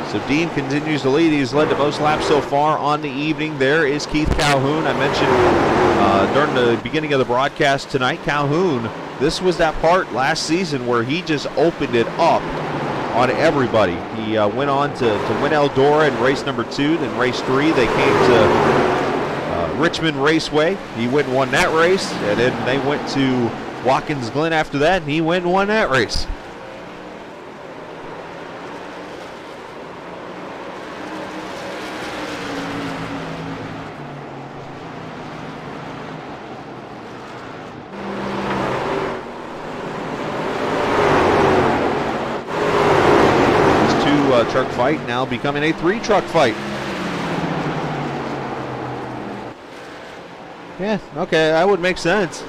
So Dean continues to lead. He's led the most laps so far on the evening. There is Keith Calhoun. I mentioned during the beginning of the broadcast tonight, Calhoun, this was that part last season where he just opened it up on everybody. He went on to win Eldora in race number 2, then race 3. They came to Richmond Raceway. He went and won that race, and then they went to Watkins Glen after that, and he went and won that race. Truck fight now becoming a 3-truck fight. Yeah, okay, that would make sense.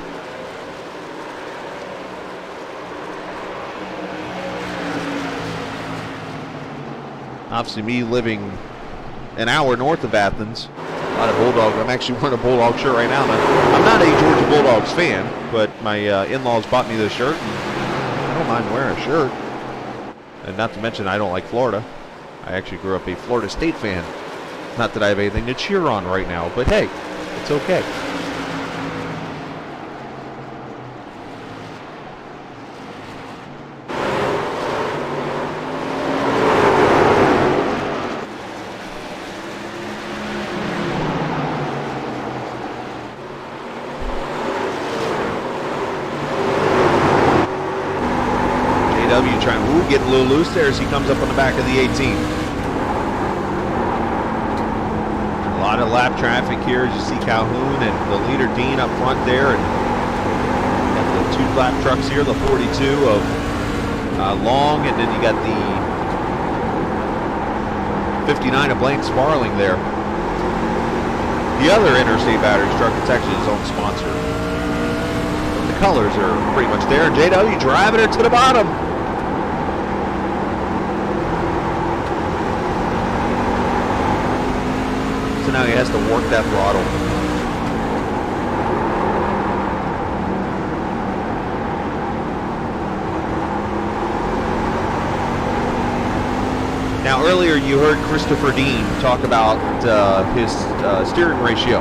Obviously, me living an hour north of Athens, a lot of Bulldogs. I'm actually wearing a Bulldog shirt right now. I'm not a Georgia Bulldogs fan, but my in-laws bought me this shirt, and I don't mind wearing a shirt. And not to mention, I don't like Florida. I actually grew up a Florida State fan. Not that I have anything to cheer on right now, but hey, it's okay. Getting a little loose there as he comes up on the back of the 18. A lot of lap traffic here as you see Calhoun and the leader Dean up front there, and got the 2 lap trucks here, the 42 of Long, and then you got the 59 of Blaine Sparling there. The other Interstate Batteries truck, it's actually his own sponsor. The colors are pretty much there. JW driving her to the bottom. So now he has to work that throttle. Now earlier you heard Christopher Dean talk about his steering ratio.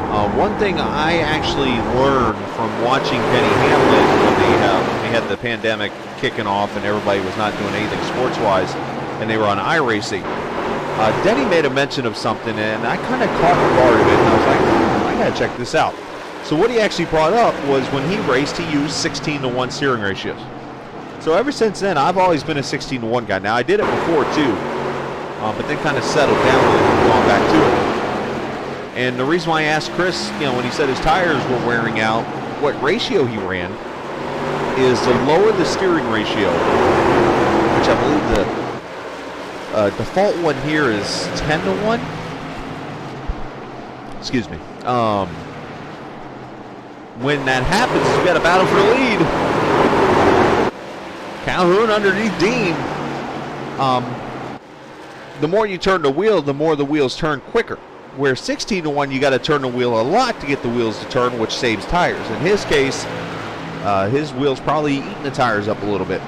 One thing I actually learned from watching Denny Hamlin when they had the pandemic kicking off and everybody was not doing anything sports-wise, and they were on iRacing. Denny made a mention of something, and I kind of caught part of it, and I was like, I gotta check this out. So what he actually brought up was when he raced, he used 16-to-1 steering ratios. So ever since then, I've always been a 16-to-1 guy. Now, I did it before, too, but then kind of settled down a little and gone back to it. And the reason why I asked Chris, when he said his tires were wearing out, what ratio he ran is the lower the steering ratio, which I believe the default one here is 10-to-1. Excuse me. When that happens, you got a battle for the lead. Calhoun underneath Dean. The more you turn the wheel, the more the wheels turn quicker. Where 16-to-1, you got to turn the wheel a lot to get the wheels to turn, which saves tires. In his case, his wheels probably eating the tires up a little bit.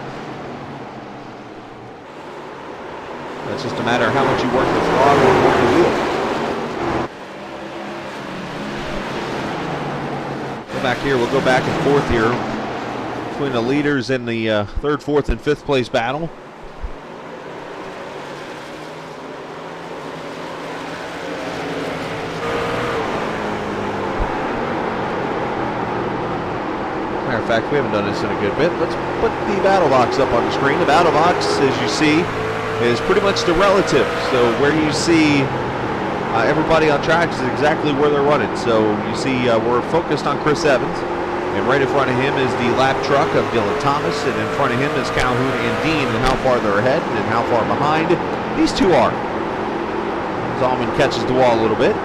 That's just a matter of how much you work the throttle and work the wheel. Go back here. We'll go back and forth here between the leaders in the third, fourth, and fifth place battle. Matter of fact, we haven't done this in a good bit. Let's put the battle box up on the screen. The battle box, as you see, is pretty much the relative. So where you see everybody on track is exactly where they're running. So you see we're focused on Chris Evans, and right in front of him is the lap truck of Dylan Thomas, and in front of him is Calhoun and Dean, and how far they're ahead and how far behind these two are. Zalman catches the wall a little bit.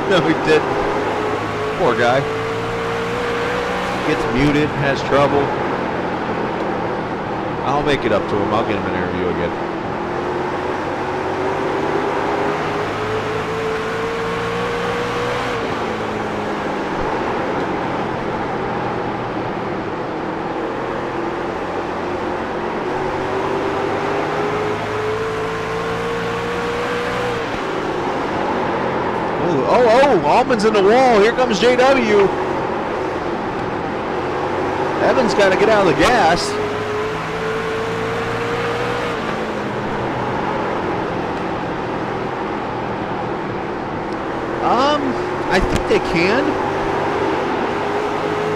No, he didn't. Poor guy. Gets muted, has trouble. I'll make it up to him. I'll get him an interview again. Allman's in the wall. Here comes JW. Evans got to get out of the gas. I think they can.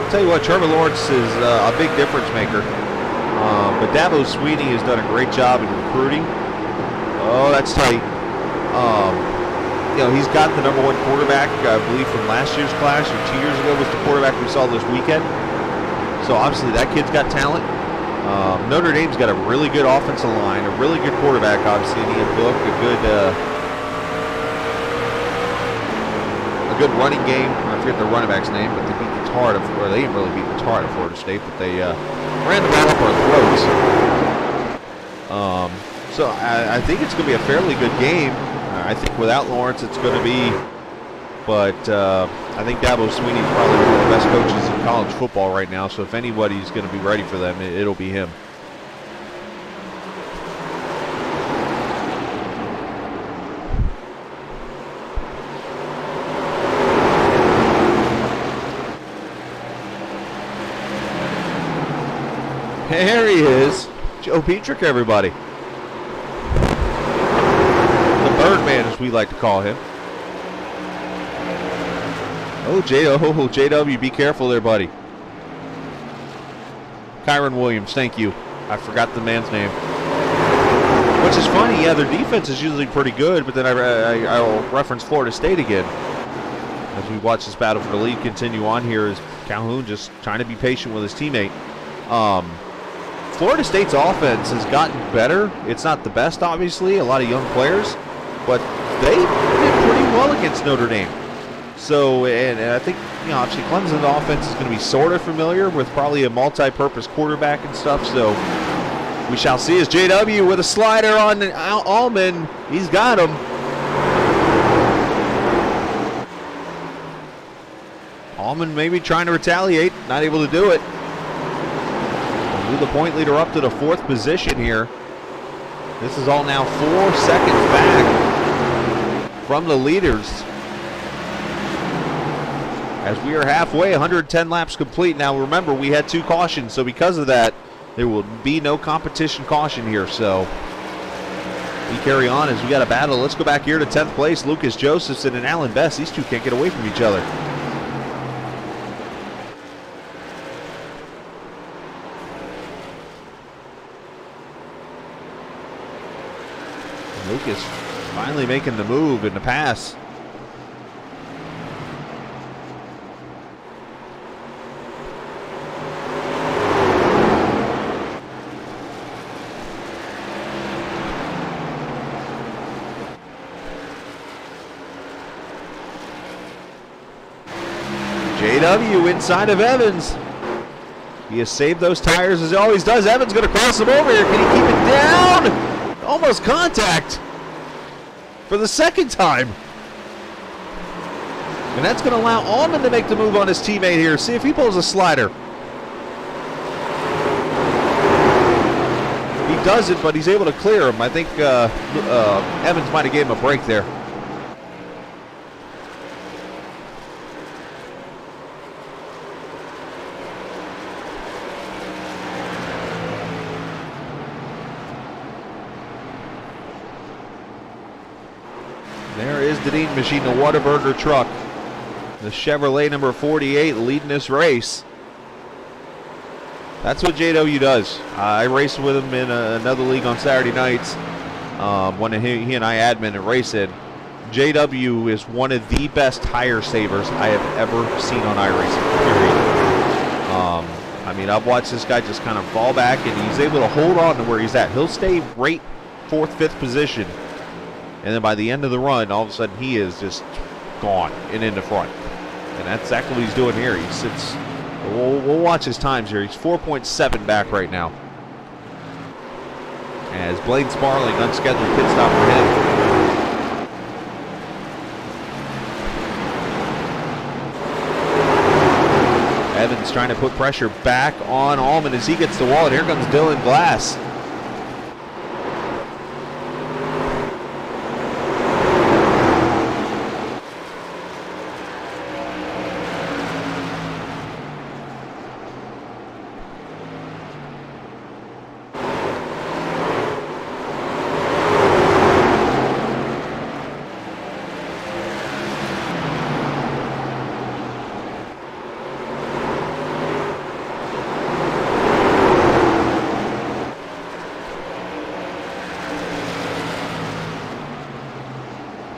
I'll tell you what, Trevor Lawrence is a big difference maker. But Dabo Sweeney has done a great job in recruiting. Oh, that's tight. He's got the #1 quarterback, I believe, from last year's class, or 2 years ago was the quarterback we saw this weekend. So obviously that kid's got talent. Notre Dame's got a really good offensive line, a really good quarterback, obviously, in Ian Book, a good running game. I forget the running back's name, but they beat the tar or they didn't really beat the tar at Florida State, but they ran the ball up our throats. So I think it's going to be a fairly good game. I think without Lawrence, it's going to be, but I think Dabo Sweeney is probably one of the best coaches in college football right now. So if anybody's going to be ready for them, it'll be him. There he is, Joe Petrick, everybody. Birdman, as we like to call him. Oh, JW, be careful there, buddy. Kyron Williams, thank you. I forgot the man's name. Which is funny, yeah, their defense is usually pretty good, but then I'll reference Florida State again. As we watch this battle for the lead continue on here, is Calhoun just trying to be patient with his teammate. Florida State's offense has gotten better. It's not the best, obviously, a lot of young players, but they did pretty well against Notre Dame. So, and I think, obviously Clemson's offense is going to be sort of familiar with probably a multi-purpose quarterback and stuff. So we shall see as JW with a slider on Allman. He's got him. Allman maybe trying to retaliate, not able to do it. Move the point leader up to the 4th position here. This is all now 4 seconds back from the leaders. As we are halfway, 110 laps complete. Now remember, we had 2 cautions, so because of that, there will be no competition caution here. So we carry on as we got a battle. Let's go back here to 10th place. Lucas Josephson and Alan Best. These two can't get away from each other. Lucas finally making the move in the pass. JW inside of Evans. He has saved those tires as he always does. Evans going to cross him over here. Can he keep it down? Almost contact for the 2nd time. And that's going to allow Allman to make the move on his teammate here. See if he pulls a slider. He doesn't, but he's able to clear him. I think Evans might have gave him a break there. There is the Dean Machine, the Whataburger truck. The Chevrolet number 48 leading this race. That's what JW does. I raced with him in another league on Saturday nights. When he and I admin and race in. JW is one of the best tire savers I have ever seen on iRacing, period. I mean, I've watched this guy just kind of fall back, and he's able to hold on to where he's at. He'll stay right 4th, 5th position. And then by the end of the run, all of a sudden he is just gone and in the front. And that's exactly what he's doing here. He sits, we'll watch his times here. He's 4.7 back right now. As Blaine Sparling, unscheduled pit stop for him. Evans trying to put pressure back on Allman as he gets the wall. And here comes Dylan Glass.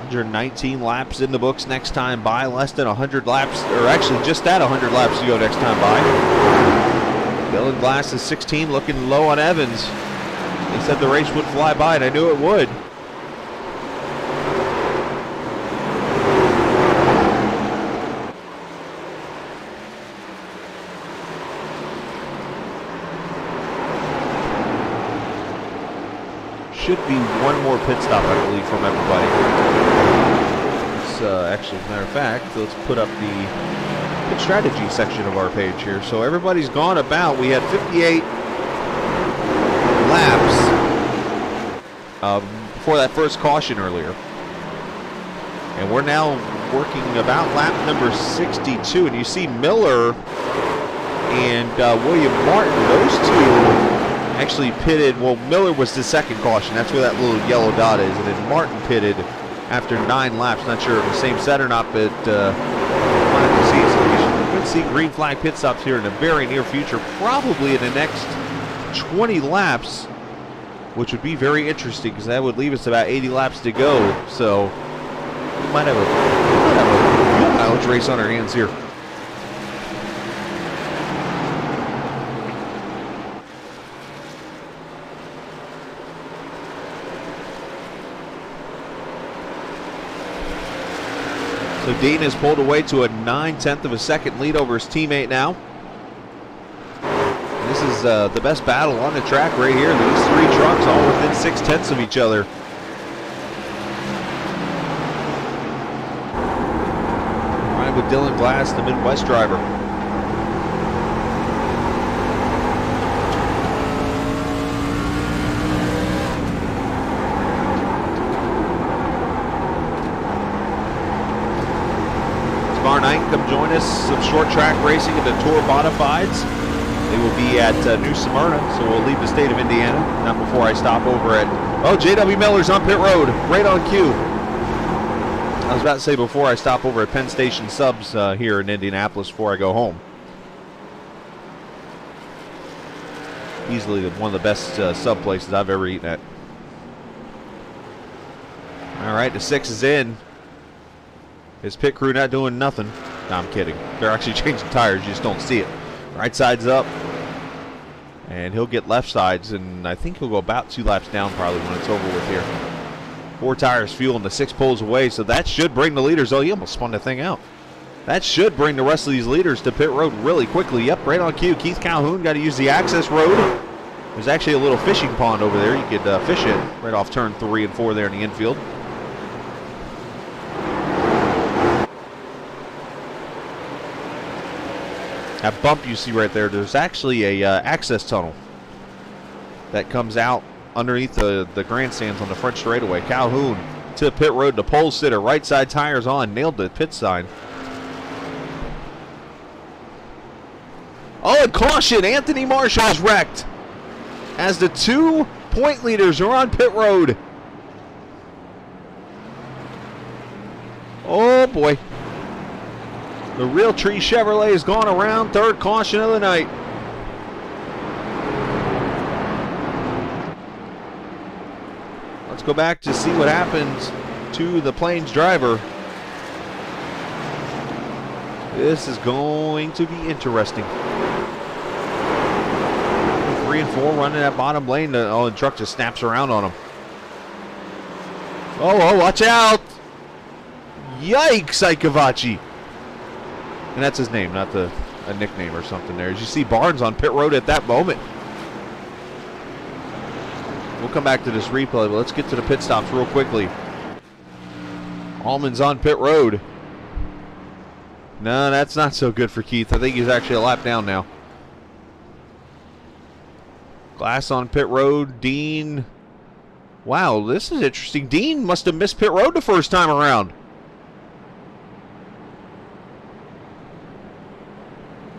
Under 19 laps in the books next time by. Less than 100 laps, or actually just at 100 laps to go next time by. Dylan Glass is 16, looking low on Evans. They said the race would fly by, and I knew it would. Should be one more pit stop, I believe, from everybody. Actually, as a matter of fact, let's put up the pit strategy section of our page here. So everybody's gone about. We had 58 laps before that first caution earlier. And we're now working about lap number 62. And you see Miller and William Martin, those two actually pitted. Well, Miller was the 2nd caution. That's where that little yellow dot is. And then Martin pitted after 9 laps. Not sure if the same set or not, but we'll have to see. So we should see green flag pit stops here in the very near future, probably in the next 20 laps, which would be very interesting because that would leave us about 80 laps to go. So we might have a fuel mileage race on our hands here. So Dean has pulled away to a 9/10 of a second lead over his teammate now. This is the best battle on the track right here. These 3 trucks all within 6/10 of each other. back with Dylan Glass, the Midwest driver. Tomorrow night, come join us. Some short track racing at the Tour Modifieds. They will be at New Smyrna, so we'll leave the state of Indiana. Not before I stop over at... Oh, J.W. Miller's on pit road, right on cue. I was about to say before I stop over at Penn Station Subs here in Indianapolis before I go home. Easily one of the best sub places I've ever eaten at. All right, the 6 is in. His pit crew not doing nothing. No, I'm kidding. They're actually changing tires. You just don't see it. Right side's up. And he'll get left sides, and I think he'll go about 2 laps down probably when it's over with here. 4 tires fuel, and the 6 pulls away, so that should bring the leaders. Oh, he almost spun the thing out. That should bring the rest of these leaders to pit road really quickly. Yep, right on cue. Keith Calhoun got to use the access road. There's actually a little fishing pond over there. You could fish in right off turn 3 and 4 there in the infield. That bump you see right there, there's actually a access tunnel that comes out underneath the grandstands on the front straightaway. Calhoun to pit road, the pole sitter, right side tires on, nailed the pit sign. Oh, and caution, Anthony Marshall's wrecked as the 2 point leaders are on pit road. Oh boy. The Real Tree Chevrolet has gone around, 3rd caution of the night. Let's go back to see what happens to the Plains driver. This is going to be interesting. 3 and 4 running that bottom lane. Oh, the truck just snaps around on him. Oh, watch out. Yikes, Ikavachi. And that's his name, not a nickname or something there. As you see Barnes on pit road at that moment. We'll come back to this replay, but let's get to the pit stops real quickly. Allman's on pit road. No, that's not so good for Keith. I think he's actually a lap down now. Glass on pit road. Dean. Wow, this is interesting. Dean must have missed pit road the first time around.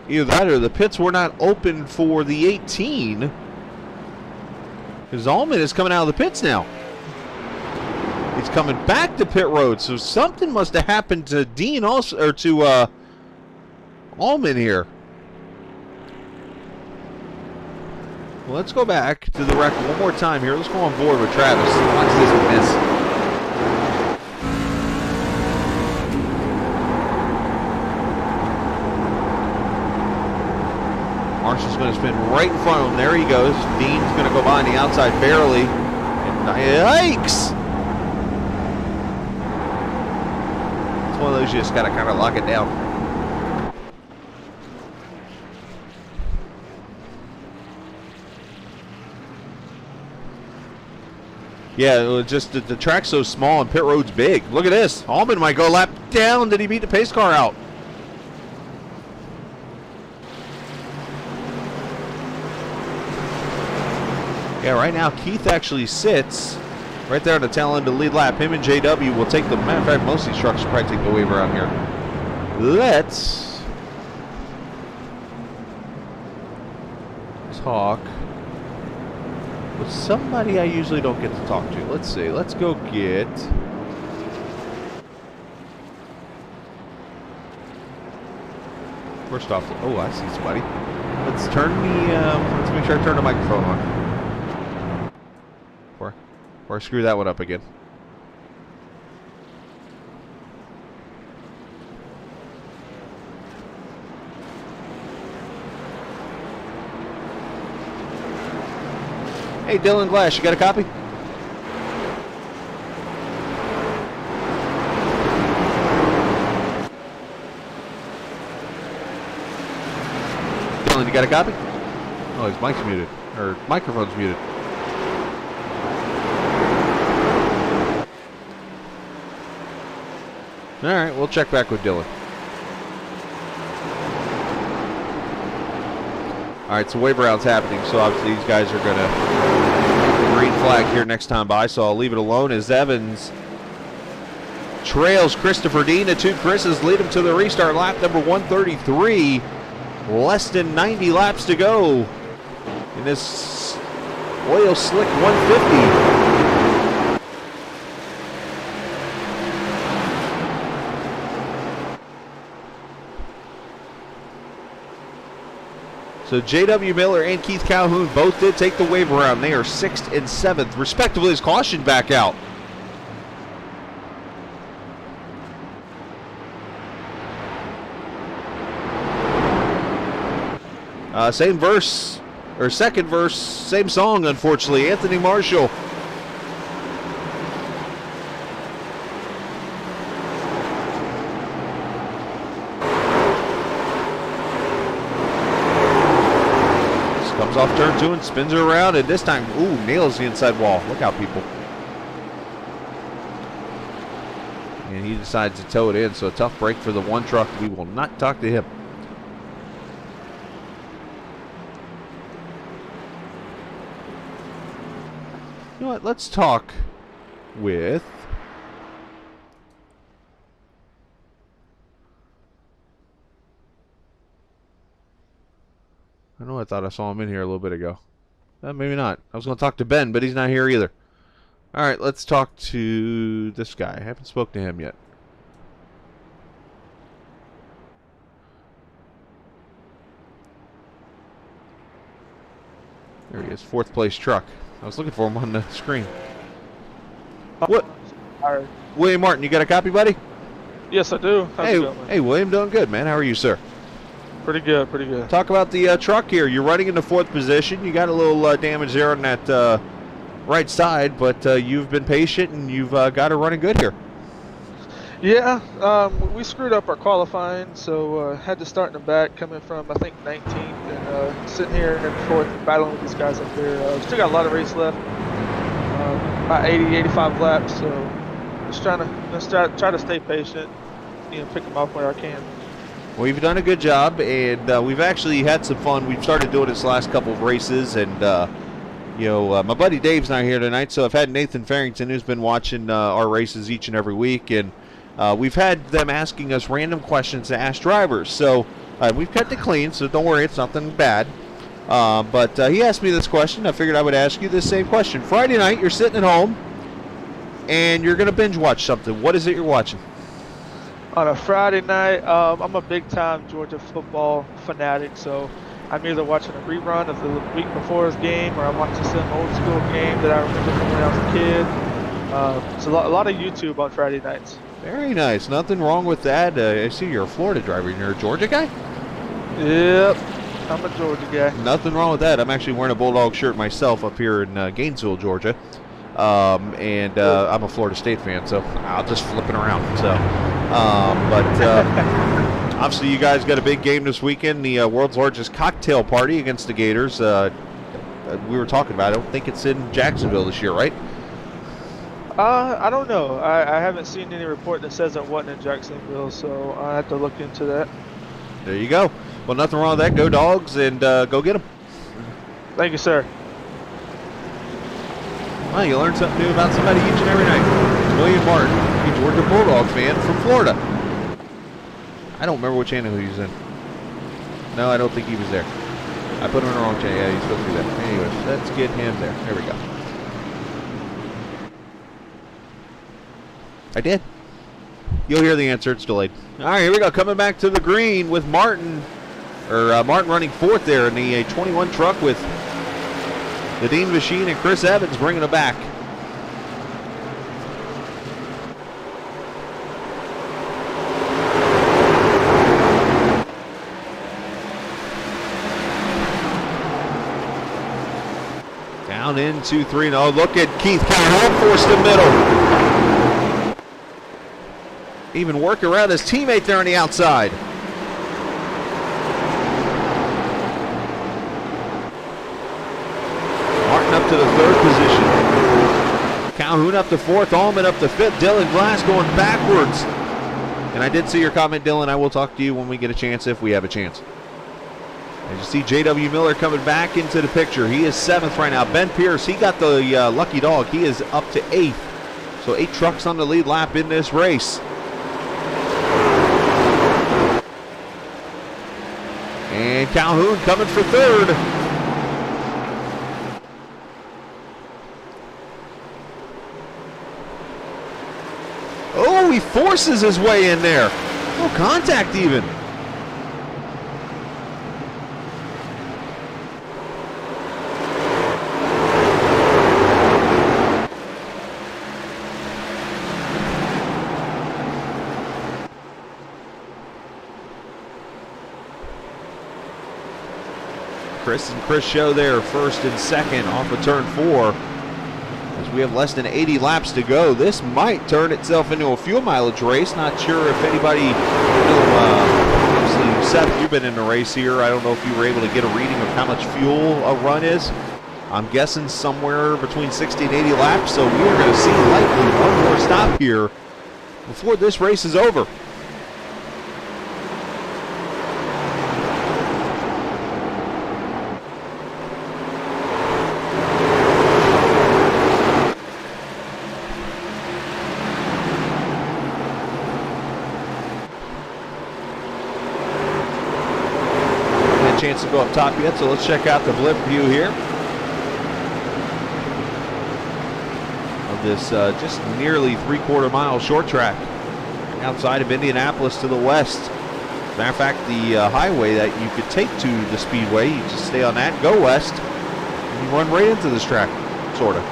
Either that or the pits were not open for the 18. Because Allman is coming out of the pits now. He's coming back to pit road. So something must have happened to Dean also, or to Allman here. Well, let's go back to the record one more time here. Let's go on board with Travis. Watch this miss. Marshall's going to spin right in front of him. There he goes. Dean's going to go by on the outside barely. And yikes! It's one of those you just got to kind of lock it down. Yeah, it was just the track's so small and pit road's big. Look at this. Allman might go a lap down. Did he beat the pace car out? Yeah, right now Keith actually sits right there on the tail end of the lead lap. Him and JW will take the, matter of fact, most of these trucks will probably take the wave around here. Let's talk with somebody I usually don't get to talk to. Let's see. Let's go get... First off, oh, I see somebody. Let's turn the, let's make sure I turn the microphone on. Or screw that one up again. Hey, Dylan Glass, you got a copy? Dylan, you got a copy? Oh, his mic's muted. Or microphone's muted. All right, we'll check back with Dylan. All right, so wave round's happening, so obviously these guys are going to green flag here next time by, so I'll leave it alone as Evans trails Christopher Dean. The two Chris's lead him to the restart lap number 133. Less than 90 laps to go in this oil slick 150. So J.W. Miller and Keith Calhoun both did take the wave around. They are 6th and 7th, respectively, as caution back out. Same verse, or second verse, same song, unfortunately. Anthony Marshall. Comes off turn 2 and spins her around, and this time, ooh, nails the inside wall. Look out, people. And he decides to tow it in, so a tough break for the one truck. We will not talk to him. You know what? Let's talk with I know I thought I saw him in here a little bit ago. Maybe not. I was going to talk to Ben, but he's not here either. All right, let's talk to this guy. I haven't spoken to him yet. There he is, 4th place truck. I was looking for him on the screen. What? All right. William Martin, you got a copy, buddy? Yes, I do. How's it going? Hey, William, doing good, man. How are you, sir? Pretty good, pretty good. Talk about the truck here. You're running in the 4th position. You got a little damage there on that right side, but you've been patient and you've got it running good here. Yeah, we screwed up our qualifying, so had to start in the back, coming from I think 19th, and sitting here in 4th, battling with these guys up there. Still got a lot of race left, about 80, 85 laps. So just trying to try to stay patient, pick them off where I can. Well, you've done a good job, and we've actually had some fun. We've started doing this last couple of races, and my buddy Dave's not here tonight, so I've had Nathan Farrington, who's been watching our races each and every week, and we've had them asking us random questions to ask drivers. So we've kept it clean, so don't worry, it's nothing bad. But he asked me this question. I figured I would ask you the same question. Friday night, you're sitting at home, and you're going to binge watch something. What is it you're watching? On a Friday night, I'm a big-time Georgia football fanatic, so I'm either watching a rerun of the week before's game, or I'm watching some old-school game that I remember from when I was a kid. So a lot of YouTube on Friday nights. Very nice. Nothing wrong with that. I see you're a Florida driver. You're a Georgia guy? Yep, I'm a Georgia guy. Nothing wrong with that. I'm actually wearing a Bulldog shirt myself up here in Gainesville, Georgia. I'm a Florida State fan, so I'll just flip it around. So, obviously you guys got a big game this weekend, the world's largest cocktail party against the Gators. We were talking about it. I don't think it's in Jacksonville this year, right? I don't know. I haven't seen any report that says it wasn't in Jacksonville, so I have to look into that. There you go. Well, nothing wrong with that. Go Dogs, and go get them. Thank you, sir. Well, you learn something new about somebody each and every night. It's William Martin, a Georgia Bulldog fan from Florida. I don't remember what channel he was in. No, I don't think he was there. I put him in the wrong channel. Yeah, he's supposed to be there. Anyways, let's get him there. There we go. I did. You'll hear the answer. It's delayed. All right, here we go. Coming back to the green with Martin. Martin running 4th there in the 21 truck with the Dean Machine and Chris Evans bringing it back. Down into 3. Oh, look at Keith Calhoun forced the middle. Even work around his teammate there on the outside. Martin up to the 3rd position. Calhoun up to 4th. Allman up to 5th. Dylan Glass going backwards. And I did see your comment, Dylan. I will talk to you when we get a chance, if we have a chance. As you see J.W. Miller coming back into the picture. He is 7th right now. Ben Pierce, he got the lucky dog. He is up to 8th. So 8 trucks on the lead lap in this race. And Calhoun coming for 3rd. Oh, he forces his way in there. No contact even. Chris and Chris Show there, 1st and 2nd off of turn 4. As we have less than 80 laps to go, this might turn itself into a fuel mileage race. Not sure if anybody, obviously, Seth, you've been in the race here. I don't know if you were able to get a reading of how much fuel a run is. I'm guessing somewhere between 60 and 80 laps, so we are going to see likely one more stop here before this race is over. Chance to go up top yet, so let's check out the blip view here of this just nearly 3/4 mile short track outside of Indianapolis to the west. Matter of fact, the highway that you could take to the speedway, you just stay on that, go west, and you run right into this track, sort of.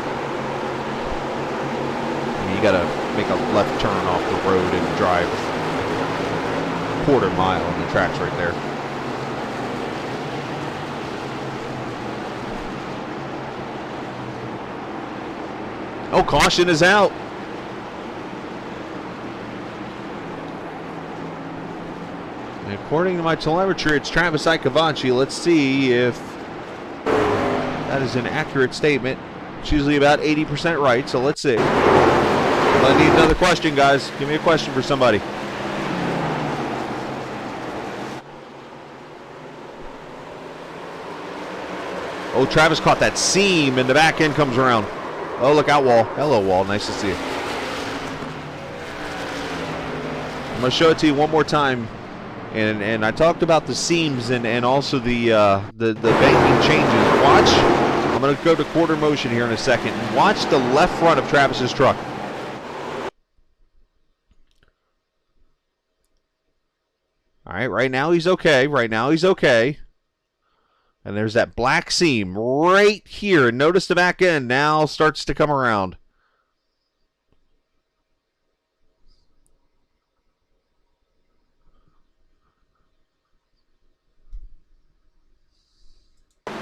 You got to make a left turn off the road and drive 1/4 mile on the tracks right there. Oh, caution is out. And according to my telemetry, it's Travis Icovanci. Let's see if that is an accurate statement. It's usually about 80% right, so let's see. I need another question, guys. Give me a question for somebody. Oh, Travis caught that seam, and the back end comes around. Oh, look out, Wall. Hello, Wall. Nice to see you. I'm going to show it to you one more time. And I talked about the seams and also the banking changes. Watch. I'm going to go to quarter motion here in a second. Watch the left front of Travis's truck. All right, right now he's okay. Right now he's okay. And there's that black seam right here. Notice the back end now starts to come around. And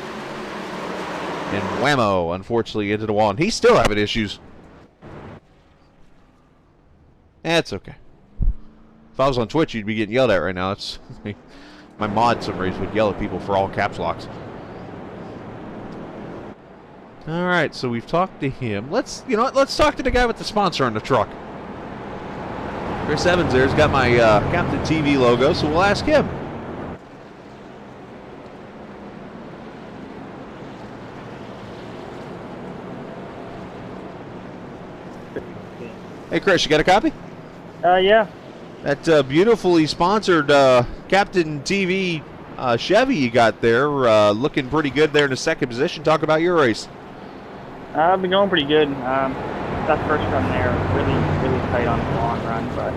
whammo, unfortunately, into the wall. And he's still having issues. That's okay. If I was on Twitch, you'd be getting yelled at right now. It's my mod, some reason, would yell at people for all caps locks. All right, so we've talked to him. Let's talk to the guy with the sponsor on the truck. Chris Evans there's got my Captain TV logo, so we'll ask him. Hey, Chris, you got a copy? Yeah. That beautifully sponsored Captain TV Chevy you got there, looking pretty good there in the 2nd position. Talk about your race. I've been going pretty good. That first run there, really tight on the long run, but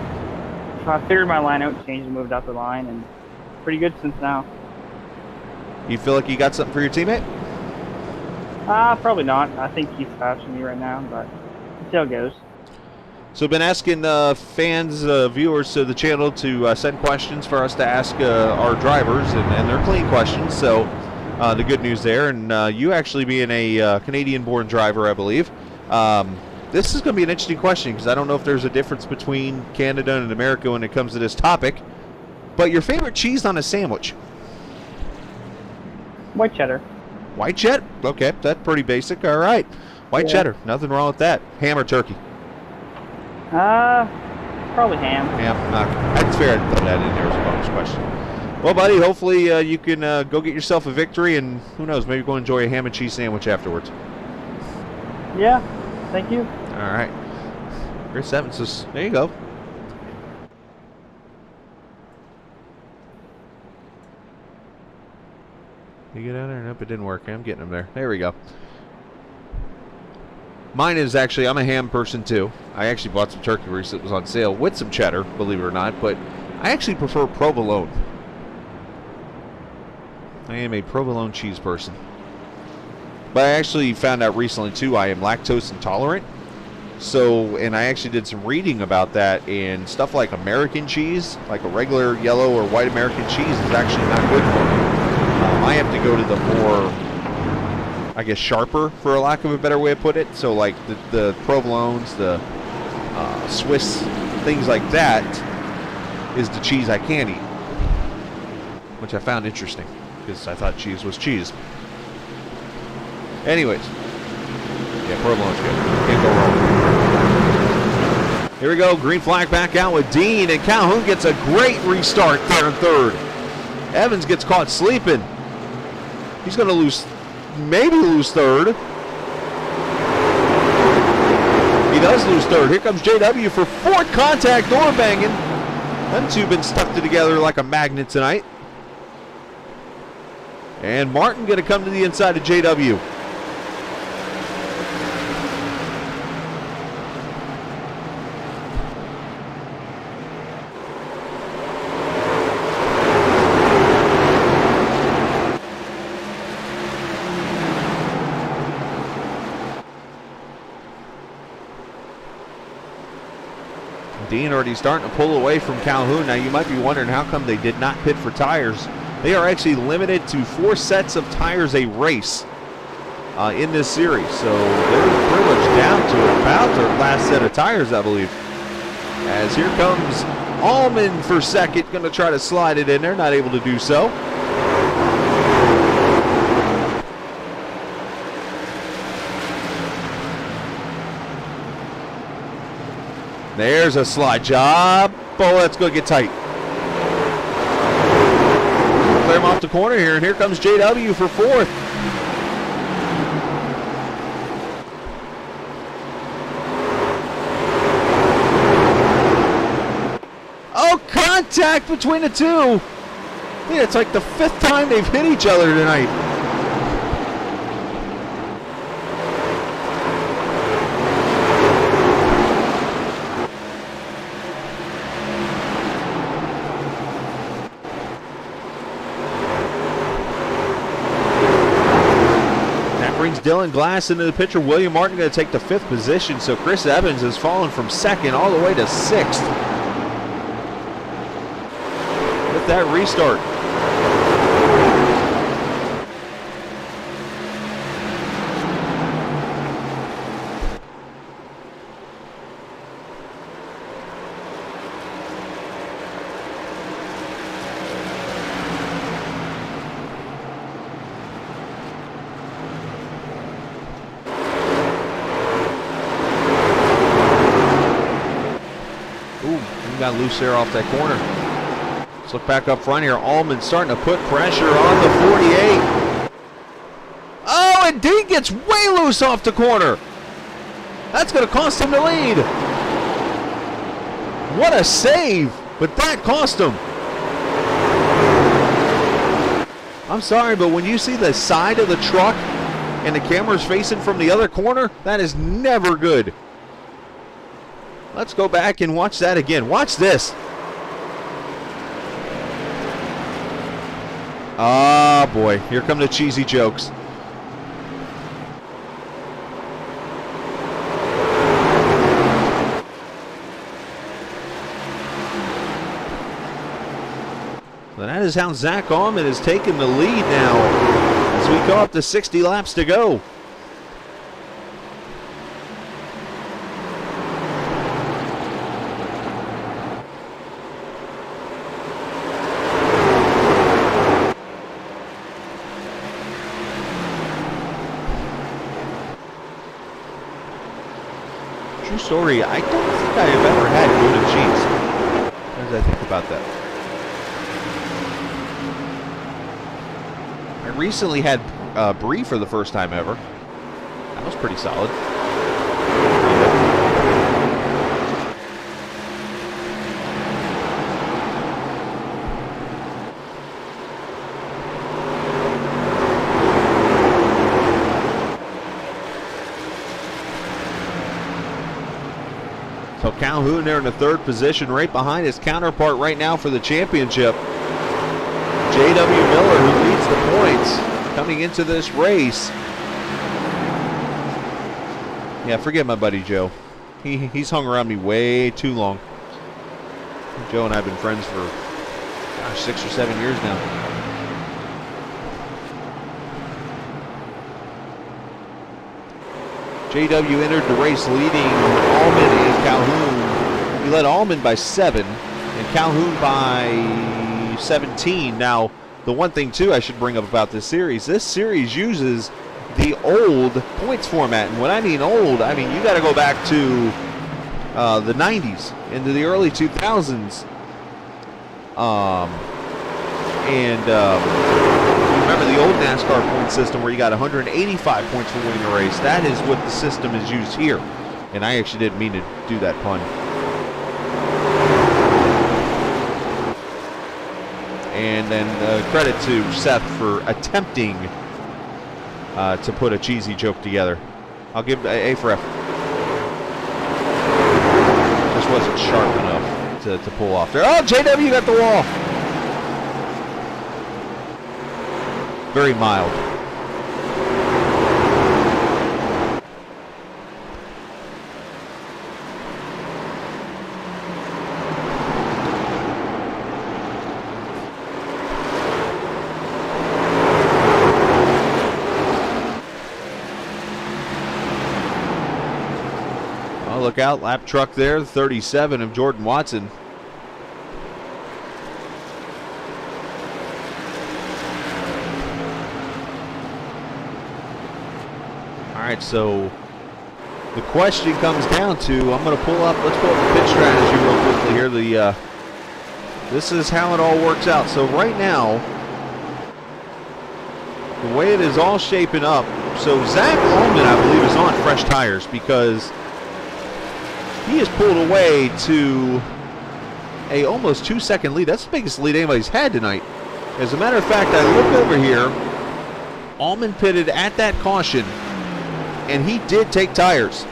I figured my line out, changed and moved out the line, and pretty good since now. You feel like you got something for your teammate? Probably not. I think he's faster than me right now, but let's see how it goes. So been asking fans, viewers to the channel to send questions for us to ask our drivers, and they're clean questions, so the good news there. And you actually being a Canadian-born driver, I believe, this is going to be an interesting question because I don't know if there's a difference between Canada and America when it comes to this topic. But your favorite cheese on a sandwich? White cheddar. White cheddar? Okay, that's pretty basic. All right. White cheddar. Nothing wrong with that. Ham or turkey? Probably ham. Ham. That's fair. I'd throw that in there as a bonus question. Well, buddy, hopefully you can go get yourself a victory, and who knows, maybe go enjoy a ham and cheese sandwich afterwards. Yeah, thank you. All right. Chris Evans says, there you go. You get out there? Nope, it didn't work. I'm getting him there. There we go. Mine is actually, I'm a ham person too. I actually bought some turkey wings that was on sale with some cheddar, believe it or not, but I actually prefer provolone. I am a provolone cheese person. But I actually found out recently too, I am lactose intolerant. So, and I actually did some reading about that, and stuff like American cheese, like a regular yellow or white American cheese, is actually not good for me. I have to go to the more, I guess, sharper, for a lack of a better way to put it. So like the provolones, the Swiss, things like that is the cheese I can eat, which I found interesting because I thought cheese was cheese. Anyways, yeah, provolone's good. Can't go wrong. Here we go, green flag back out with Dean, and Calhoun gets a great restart there in third. Evans gets caught sleeping. He's going to maybe lose third. He does lose third. Here comes JW for fourth contact, door banging. Them two been stuck together like a magnet tonight. And Martin going to come to the inside of JW. Dean already starting to pull away from Calhoun. Now you might be wondering how come they did not pit for tires. They are actually limited to 4 sets of tires a race in this series. So they're pretty much down to about their last set of tires, I believe. As here comes Allman for second, going to try to slide it in there, not able to do so. There's a slide job. Oh, that's going to get tight. Clear him off the corner here, and here comes JW for fourth. Oh, contact between the two. Yeah, it's like the 5th time they've hit each other tonight. Dylan Glass into the picture. William Martin going to take the 5th position, so Chris Evans has fallen from 2nd all the way to 6th with that restart. Got loose there off that corner. Let's look back up front here. Allman starting to put pressure on the 48. Oh, and Dean gets way loose off the corner. That's going to cost him the lead. What a save, but that cost him. I'm sorry, but when you see the side of the truck and the camera's facing from the other corner, that is never good. Let's go back and watch that again. Watch this. Ah, boy. Here come the cheesy jokes. So that is how Zach Allman is taking the lead now as we go up to 60 laps to go. True story, I don't think I have ever had Gouda cheese. As I think about that. I recently had Brie for the first time ever. That was pretty solid. So Calhoun there in the third position, right behind his counterpart right now for the championship. J.W. Miller, who leads the points coming into this race. Yeah, forget my buddy Joe. He's hung around me way too long. Joe and I have been friends for, gosh, 6 or 7 years now. JW entered the race leading Allman and Calhoun. He led Allman by 7 and Calhoun by 17. Now, the one thing, too, I should bring up about this series uses the old points format. And when I mean old, I mean you got to go back to the 90s, into the early 2000s. Remember the old NASCAR point system where you got 185 points for winning a race? That is what the system is used here. And I actually didn't mean to do that pun. And then credit to Seth for attempting to put a cheesy joke together. I'll give A for effort. Just wasn't sharp enough to pull off there. Oh, JW got the wall. Very mild. Oh, look out, lap truck there, 37 of Jordan Watson. All right, so the question comes down to, let's pull up the pit strategy real quickly here. This is how it all works out. So right now, the way it is all shaping up, so Zach Allman, I believe, is on fresh tires because he has pulled away to a almost 2-second lead. That's the biggest lead anybody's had tonight. As a matter of fact, I look over here, Allman pitted at that caution, and he did take tires.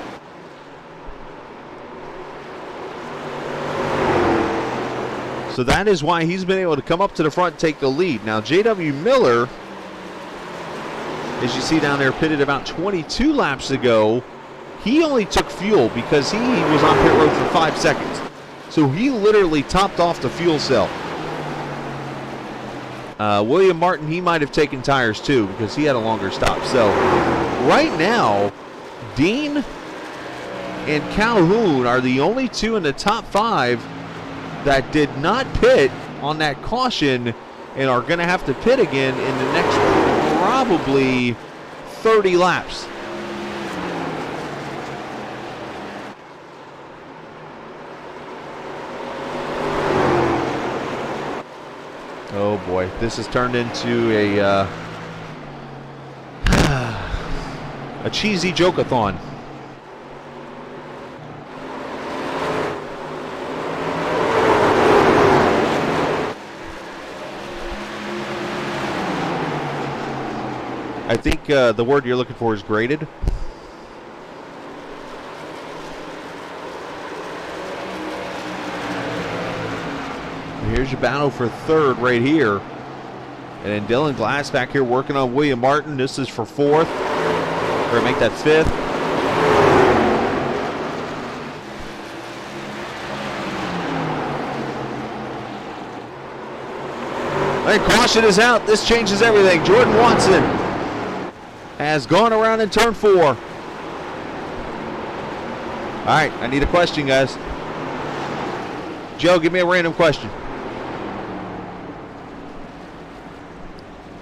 So that is why he's been able to come up to the front and take the lead. Now, J.W. Miller, as you see down there, pitted about 22 laps ago. He only took fuel because he was on pit road for 5 seconds. So he literally topped off the fuel cell. William Martin, he might have taken tires too because he had a longer stop. So right now, Dean and Calhoun are the only two in the top 5 that did not pit on that caution and are going to have to pit again in the next probably 30 laps. Oh boy, this has turned into a cheesy joke-a-thon. I think the word you're looking for is graded. Here's your battle for third right here. And then Dylan Glass back here working on William Martin. This is for fourth. Or make that fifth. And caution is out. This changes everything. Jordan Watson has gone around in turn 4. All right, I need a question, guys. Joe, give me a random question.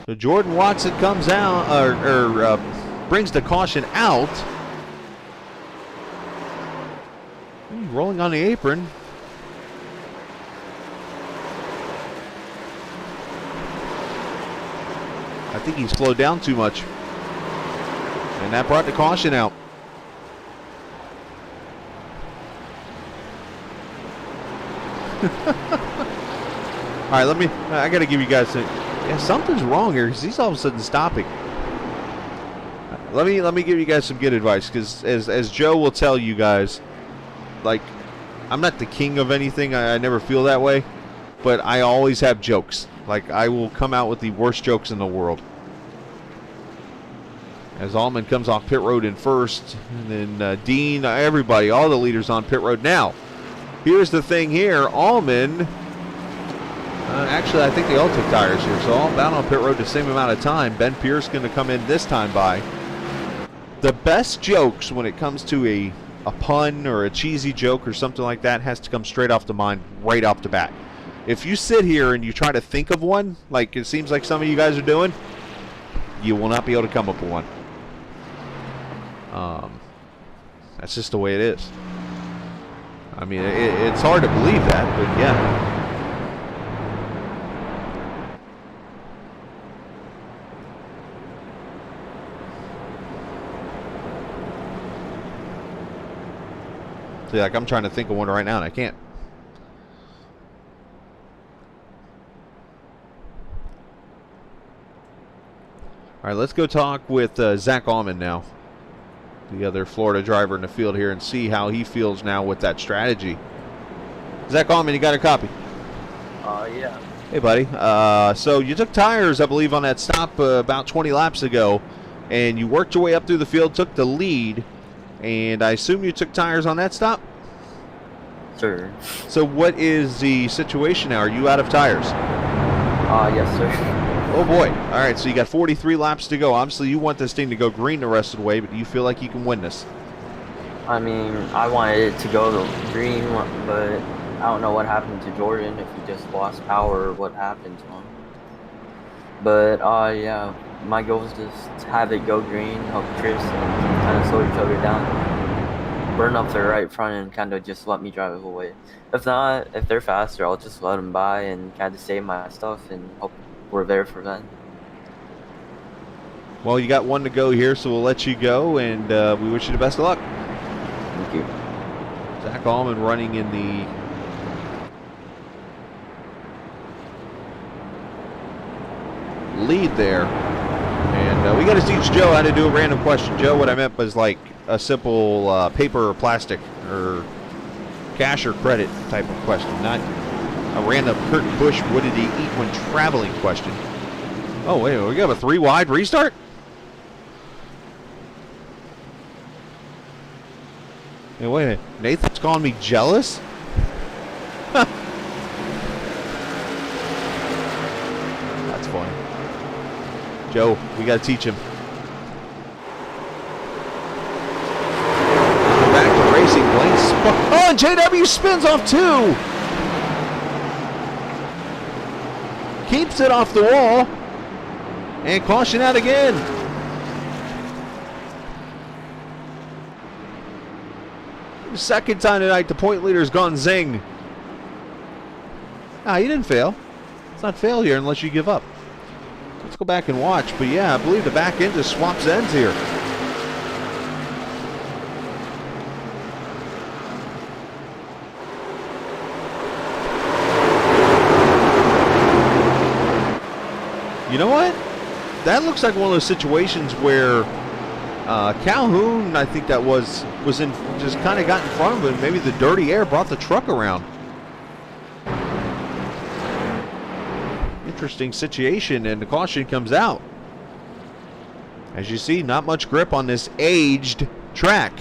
So Jordan Watson comes out, brings the caution out. Rolling on the apron. I think he slowed down too much. And that brought the caution out. All right, I got to give you guys something's wrong here because he's all of a sudden stopping. Let me give you guys some good advice, because as Joe will tell you guys, like, I'm not the king of anything. I never feel that way, but I always have jokes. Like, I will come out with the worst jokes in the world. As Allman comes off pit road in first, and then Dean, everybody, all the leaders on pit road. Now, here's the thing here. Allman, actually, I think they all took tires here, so all bound on pit road the same amount of time. Ben Pierce going to come in this time by. The best jokes when it comes to a pun or a cheesy joke or something like that has to come straight off the mind, right off the bat. If you sit here and you try to think of one, like it seems like some of you guys are doing, you will not be able to come up with one. That's just the way it is. I mean, it's hard to believe that, but yeah. See, like, I'm trying to think of one right now and I can't. All right, let's go talk with Zach Allman now, the other Florida driver in the field here, and see how he feels now with that strategy. Zach Allman, you got a copy? Yeah. Hey, buddy. So you took tires, I believe, on that stop about 20 laps ago, and you worked your way up through the field, took the lead, and I assume you took tires on that stop? Sir. So what is the situation now? Are you out of tires? Yes, sir. Oh, boy. All right, so you got 43 laps to go. Obviously, you want this thing to go green the rest of the way, but do you feel like you can win this? I mean, I wanted it to go the green, but I don't know what happened to Jordan, if he just lost power or what happened to him. But, yeah, my goal is just to have it go green, help Chris, and kind of slow each other down. Burn up their right front and kind of just let me drive it away. If not, if they're faster, I'll just let them by and kind of save my stuff and hope we're there for them. Well, you got one to go here, so we'll let you go, and we wish you the best of luck. Thank you. Zach Allman running in the lead there. And we got to teach Joe how to do a random question. Joe, what I meant was like a simple paper or plastic or cash or credit type of question, not a random Kurt Busch, what did he eat when traveling question. Oh, wait, we got a 3-wide restart? Hey, wait a minute. Nathan's calling me jealous? That's funny. Joe, we got to teach him. Go back to racing. Blaine oh, and JW spins off too. Keeps it off the wall. And caution out again. Second time tonight, the point leader's gone zing. Ah, you didn't fail. It's not failure unless you give up. Let's go back and watch. But yeah, I believe the back end just swaps ends here. You know what? That looks like one of those situations where Calhoun, I think that was in, just kind of got in front of him. Maybe the dirty air brought the truck around. Interesting situation, and the caution comes out. As you see, not much grip on this aged track.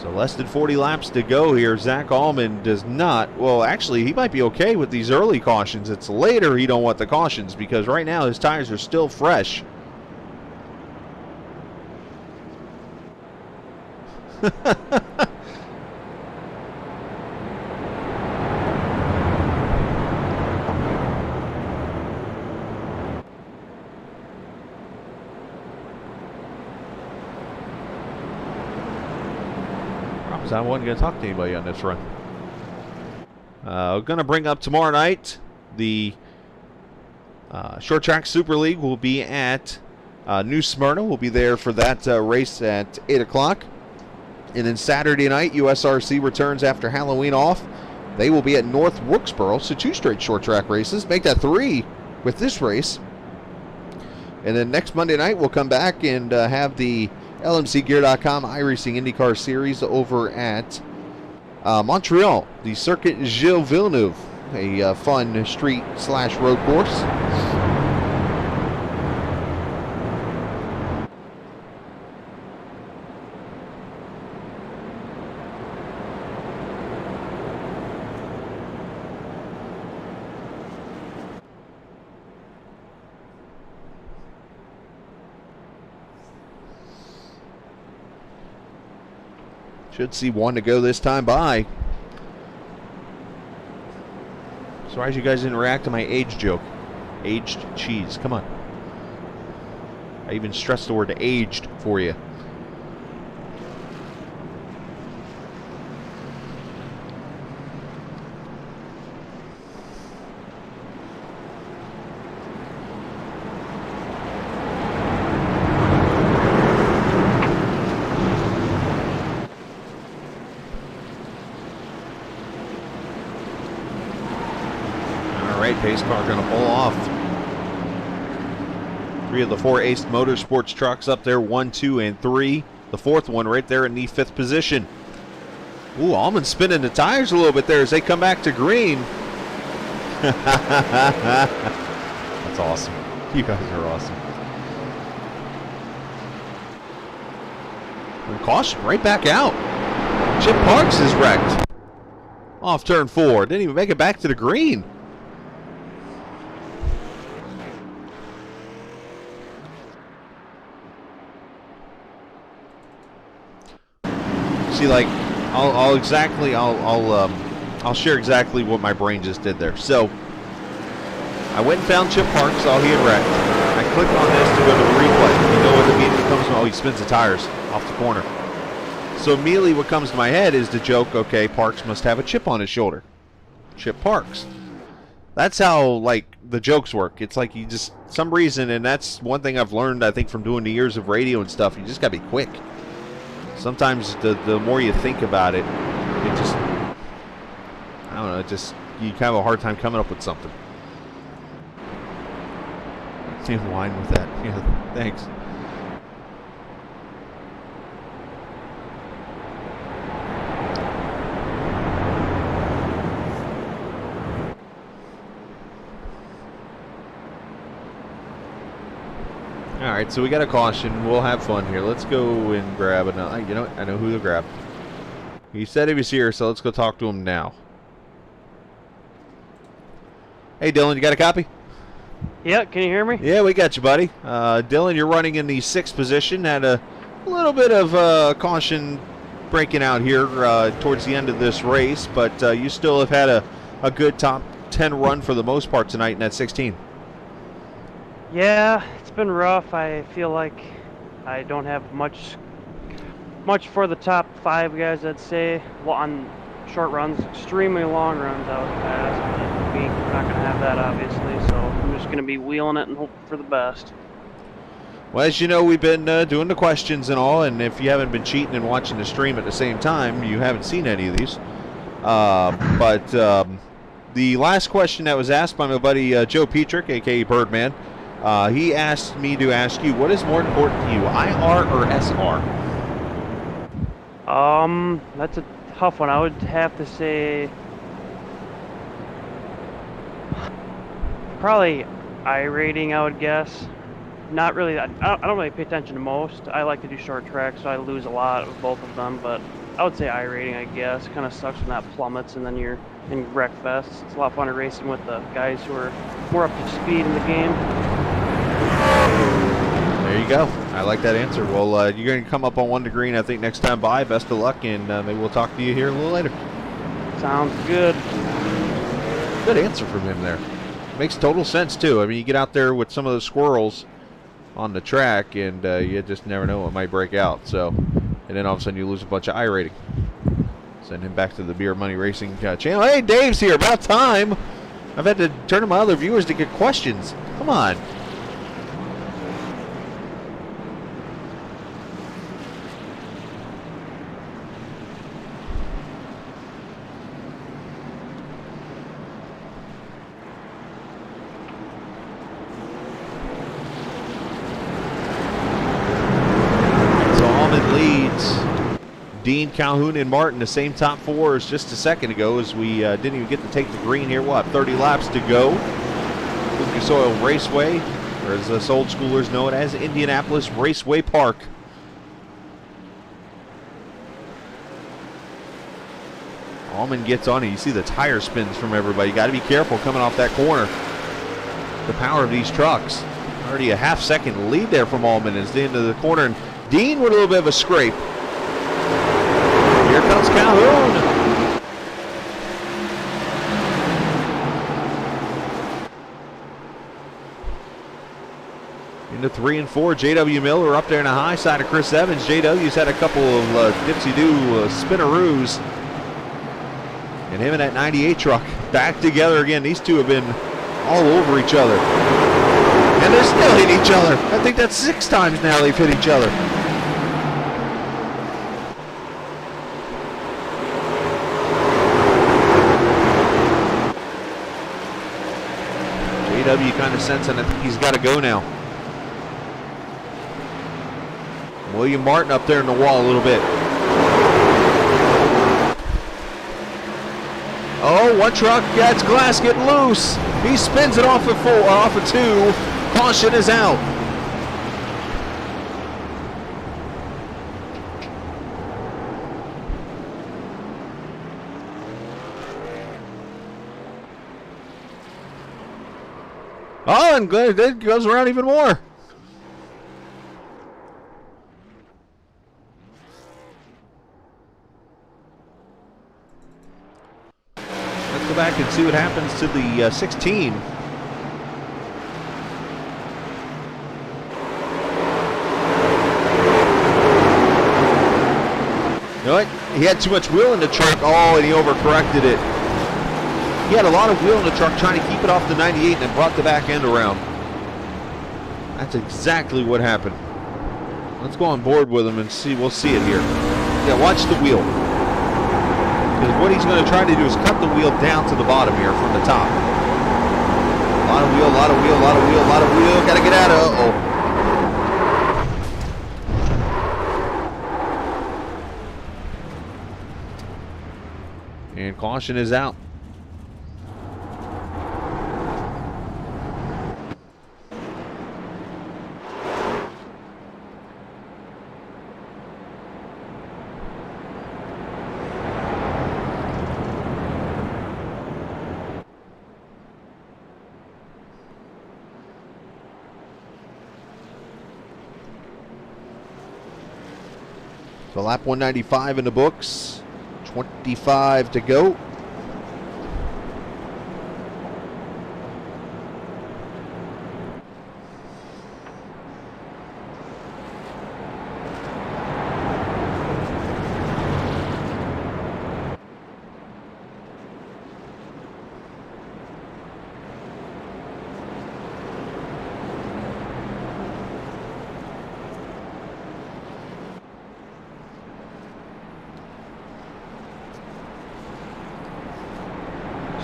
So less than 40 laps to go here. Zach Allman does not. Well, actually, he might be okay with these early cautions. It's later he don't want the cautions because right now his tires are still fresh. I wasn't going to talk to anybody on this run. Going to bring up tomorrow night the Short Track Super League will be at New Smyrna. We'll be there for that race at 8 o'clock. And then Saturday night, USRC returns after Halloween off. They will be at North Wilkesboro. So 2 straight short track races. Make that 3 with this race. And then next Monday night, we'll come back and have the LMCgear.com iRacing IndyCar Series over at Montreal, the Circuit Gilles Villeneuve, a fun street/road course. Should see 1 to go this time by. Surprised you guys didn't react to my age joke. Aged cheese. Come on. I even stressed the word aged for you. Pace car going to pull off. 3 of the 4 Ace Motorsports trucks up there, 1, 2, and 3. The 4th one right there in the 5th position. Ooh, Allman spinning the tires a little bit there as they come back to green. That's awesome. You guys are awesome. And caution right back out. Chip Parks is wrecked. Off turn 4. Didn't even make it back to the green. See, like, I'll share exactly what my brain just did there. So, I went and found Chip Parks, saw he had wrecked. I clicked on this to go to the replay. You know what immediately comes from? Oh, he spins the tires off the corner. So immediately what comes to my head is the joke, okay, Parks must have a chip on his shoulder. Chip Parks. That's how, like, the jokes work. It's like you just, some reason, and that's one thing I've learned, I think, from doing the years of radio and stuff, you just gotta be quick. Sometimes the more you think about it, it just, I don't know, it just, you kind of have a hard time coming up with something. In line with that. Yeah, thanks. All right, so we got a caution. We'll have fun here. Let's go and grab another. You know what? I know who to grab. He said he was here, so let's go talk to him now. Hey, Dylan, you got a copy? Yeah, can you hear me? Yeah, we got you, buddy. Dylan, you're running in the 6th position. Had a little bit of caution breaking out here towards the end of this race, but you still have had a good top 10 run for the most part tonight in that 16. Yeah, it's been rough. I feel like I don't have much for the top 5 guys, I'd say. Well, on short runs, extremely long runs out fast. But we're not going to have that, obviously, so I'm just going to be wheeling it and hope for the best. Well, as you know, we've been doing the questions and all, and if you haven't been cheating and watching the stream at the same time, you haven't seen any of these. But the last question that was asked by my buddy Joe Petrick, a.k.a. Birdman, he asked me to ask you, what is more important to you, IR or SR? That's a tough one. I would have to say probably I rating, I would guess. not really. I don't really pay attention to most. I like to do short tracks, so I lose a lot of both of them. But I would say iRating, I guess. Kind of sucks when that plummets and then you're in wreck fests. It's a lot funner racing with the guys who are more up to speed in the game. There you go. I like that answer. Well, you're going to come up on 1 to green, I think, next time by. Best of luck, and maybe we'll talk to you here a little later. Sounds good. Good answer from him there. Makes total sense, too. I mean, you get out there with some of those squirrels on the track, and you just never know what might break out. So, and then all of a sudden you lose a bunch of iRating. Send him back to the Beer Money Racing channel. Hey, Dave's here. About time. I've had to turn to my other viewers to get questions. Come on. Dean, Calhoun, and Martin, the same top 4 as just a second ago, as we didn't even get to take the green here. We'll have 30 laps to go. Lucas Oil Raceway, or as us old schoolers know it as, Indianapolis Raceway Park. Allman gets on it. You see the tire spins from everybody. You got to be careful coming off that corner. The power of these trucks. Already a half-second lead there from Allman as the end of the corner. And Dean with a little bit of a scrape. Here comes Calhoun. Into 3 and 4, J.W. Miller up there in the high side of Chris Evans. J.W.'s had a couple of dipsy-do spinnaroos. And him and that 98 truck back together again. These two have been all over each other. And they're still hitting each other. I think that's 6 times now they've hit each other. JW kind of sensing I think he's got to go now. William Martin up there in the wall a little bit. Oh, one truck gets glass getting loose. He spins it off of 2. Caution is out. Oh, and it goes around even more. Let's go back and see what happens to the 16. You know what? He had too much wheel in the truck. Oh, and he overcorrected it. He had a lot of wheel in the truck trying to keep it off the 98 and then brought the back end around. That's exactly what happened. Let's go on board with him and see. We'll see it here. Yeah, watch the wheel. Because what he's going to try to do is cut the wheel down to the bottom here from the top. A lot of wheel, a lot of wheel, a lot of wheel, a lot of wheel. Got to get out of And caution is out. So lap 195 in the books, 25 to go.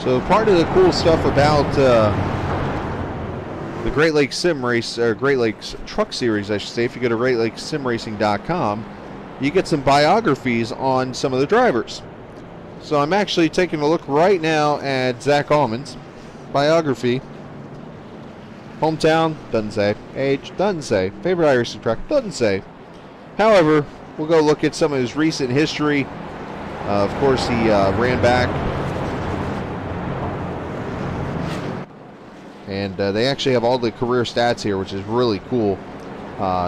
So part of the cool stuff about the Great Lakes Sim Race, or Great Lakes Truck Series, I should say, if you go to GreatLakesSimRacing.com, you get some biographies on some of the drivers. So I'm actually taking a look right now at Zach Allman's biography. Hometown, doesn't say. Age, doesn't say. Favorite iRacing track, doesn't say. However, we'll go look at some of his recent history. Of course, he ran back. And they actually have all the career stats here, which is really cool.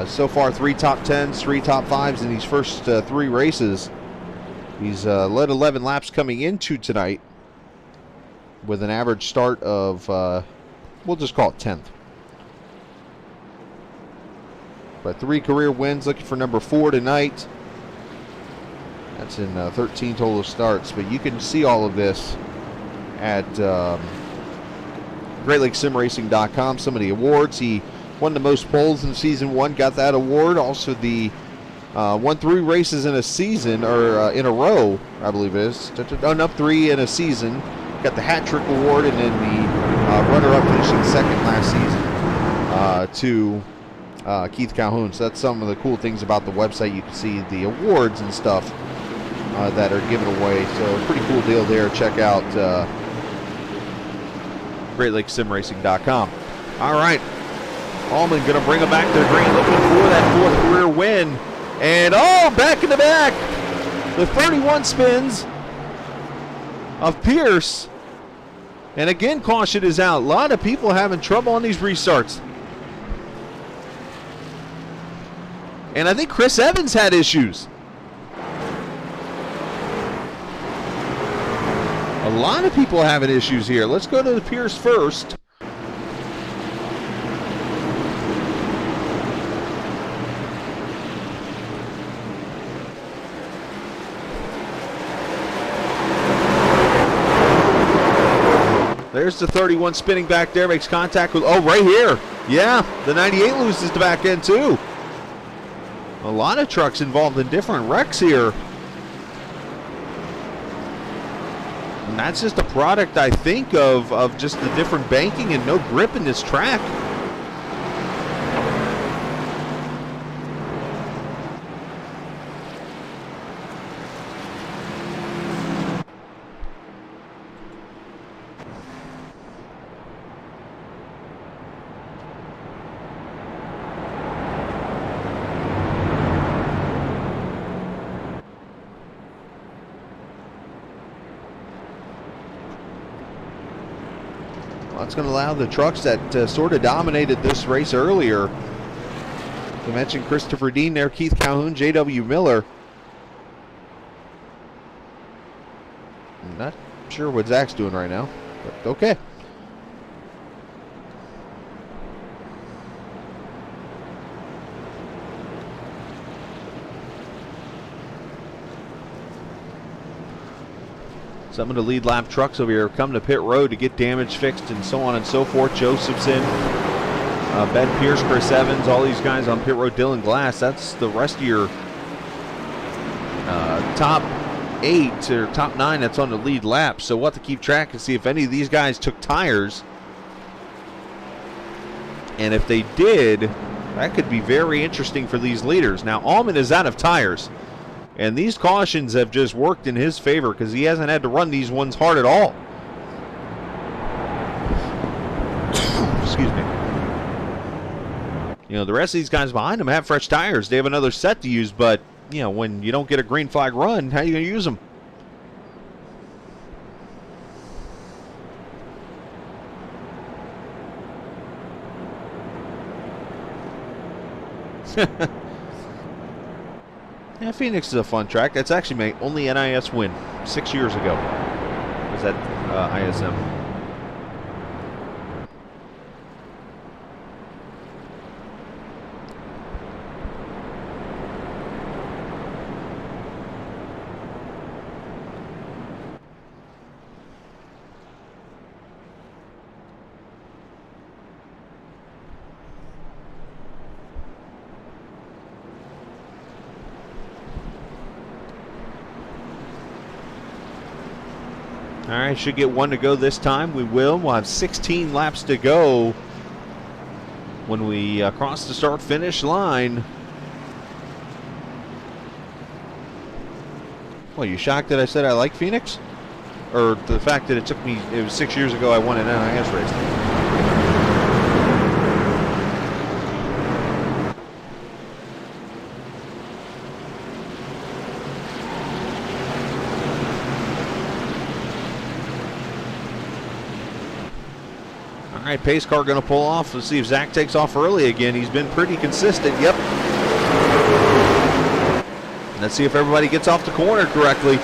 So far, 3 top 10s, 3 top 5s in these first 3 races. He's led 11 laps coming into tonight with an average start of, we'll just call it 10th. But 3 career wins, looking for number 4 tonight. That's in 13 total starts. But you can see all of this at GreatLakesSimRacing.com. Some of the awards. He won the most poles in Season 1, got that award. Also, the won 3 races in a season, or in a row, I believe it is. Done up 3 in a season. Got the hat trick award, and then the runner-up finishing second last season to Keith Calhoun. So that's some of the cool things about the website. You can see the awards and stuff that are given away. So pretty cool deal there. Check out GreatLakesSimRacing.com. All right. Allman going to bring him back to the green, looking for that 4th career win. And, back in the back. The 31 spins of Pierce. And again, caution is out. A lot of people having trouble on these restarts. And I think Chris Evans had issues. A lot of people having issues here. Let's go to the Pierce first. There's the 31 spinning back there, makes contact with, right here. Yeah, the 98 loses the back end too. A lot of trucks involved in different wrecks here. And that's just a product, I think, of just the different banking and no grip in this track. That's going to allow the trucks that sort of dominated this race earlier. We mentioned Christopher Dean there, Keith Calhoun, J.W. Miller. I'm not sure what Zach's doing right now, but okay. Some of the lead lap trucks over here come to pit road to get damage fixed and so on and so forth. Josephson, Ben Pierce, Chris Evans, all these guys on pit road. Dylan Glass, that's the rest of your top 8 or top 9 that's on the lead lap. So we'll have to keep track and see if any of these guys took tires. And if they did, that could be very interesting for these leaders. Now, Allman is out of tires. And these cautions have just worked in his favor because he hasn't had to run these ones hard at all. Excuse me. You know, the rest of these guys behind him have fresh tires. They have another set to use, but, you know, when you don't get a green flag run, how are you going to use them? Yeah, Phoenix is a fun track. That's actually my only NIS win 6 years ago. Was at ISM. All right, should get 1 to go this time. We will. We'll have 16 laps to go when we cross the start-finish line. Well, you shocked that I said I like Phoenix? Or the fact that it was 6 years ago I won an NIS race? right, pace car going to pull off. Let's see if Zach takes off early again. He's been pretty consistent. Yep. Let's see if everybody gets off the corner correctly.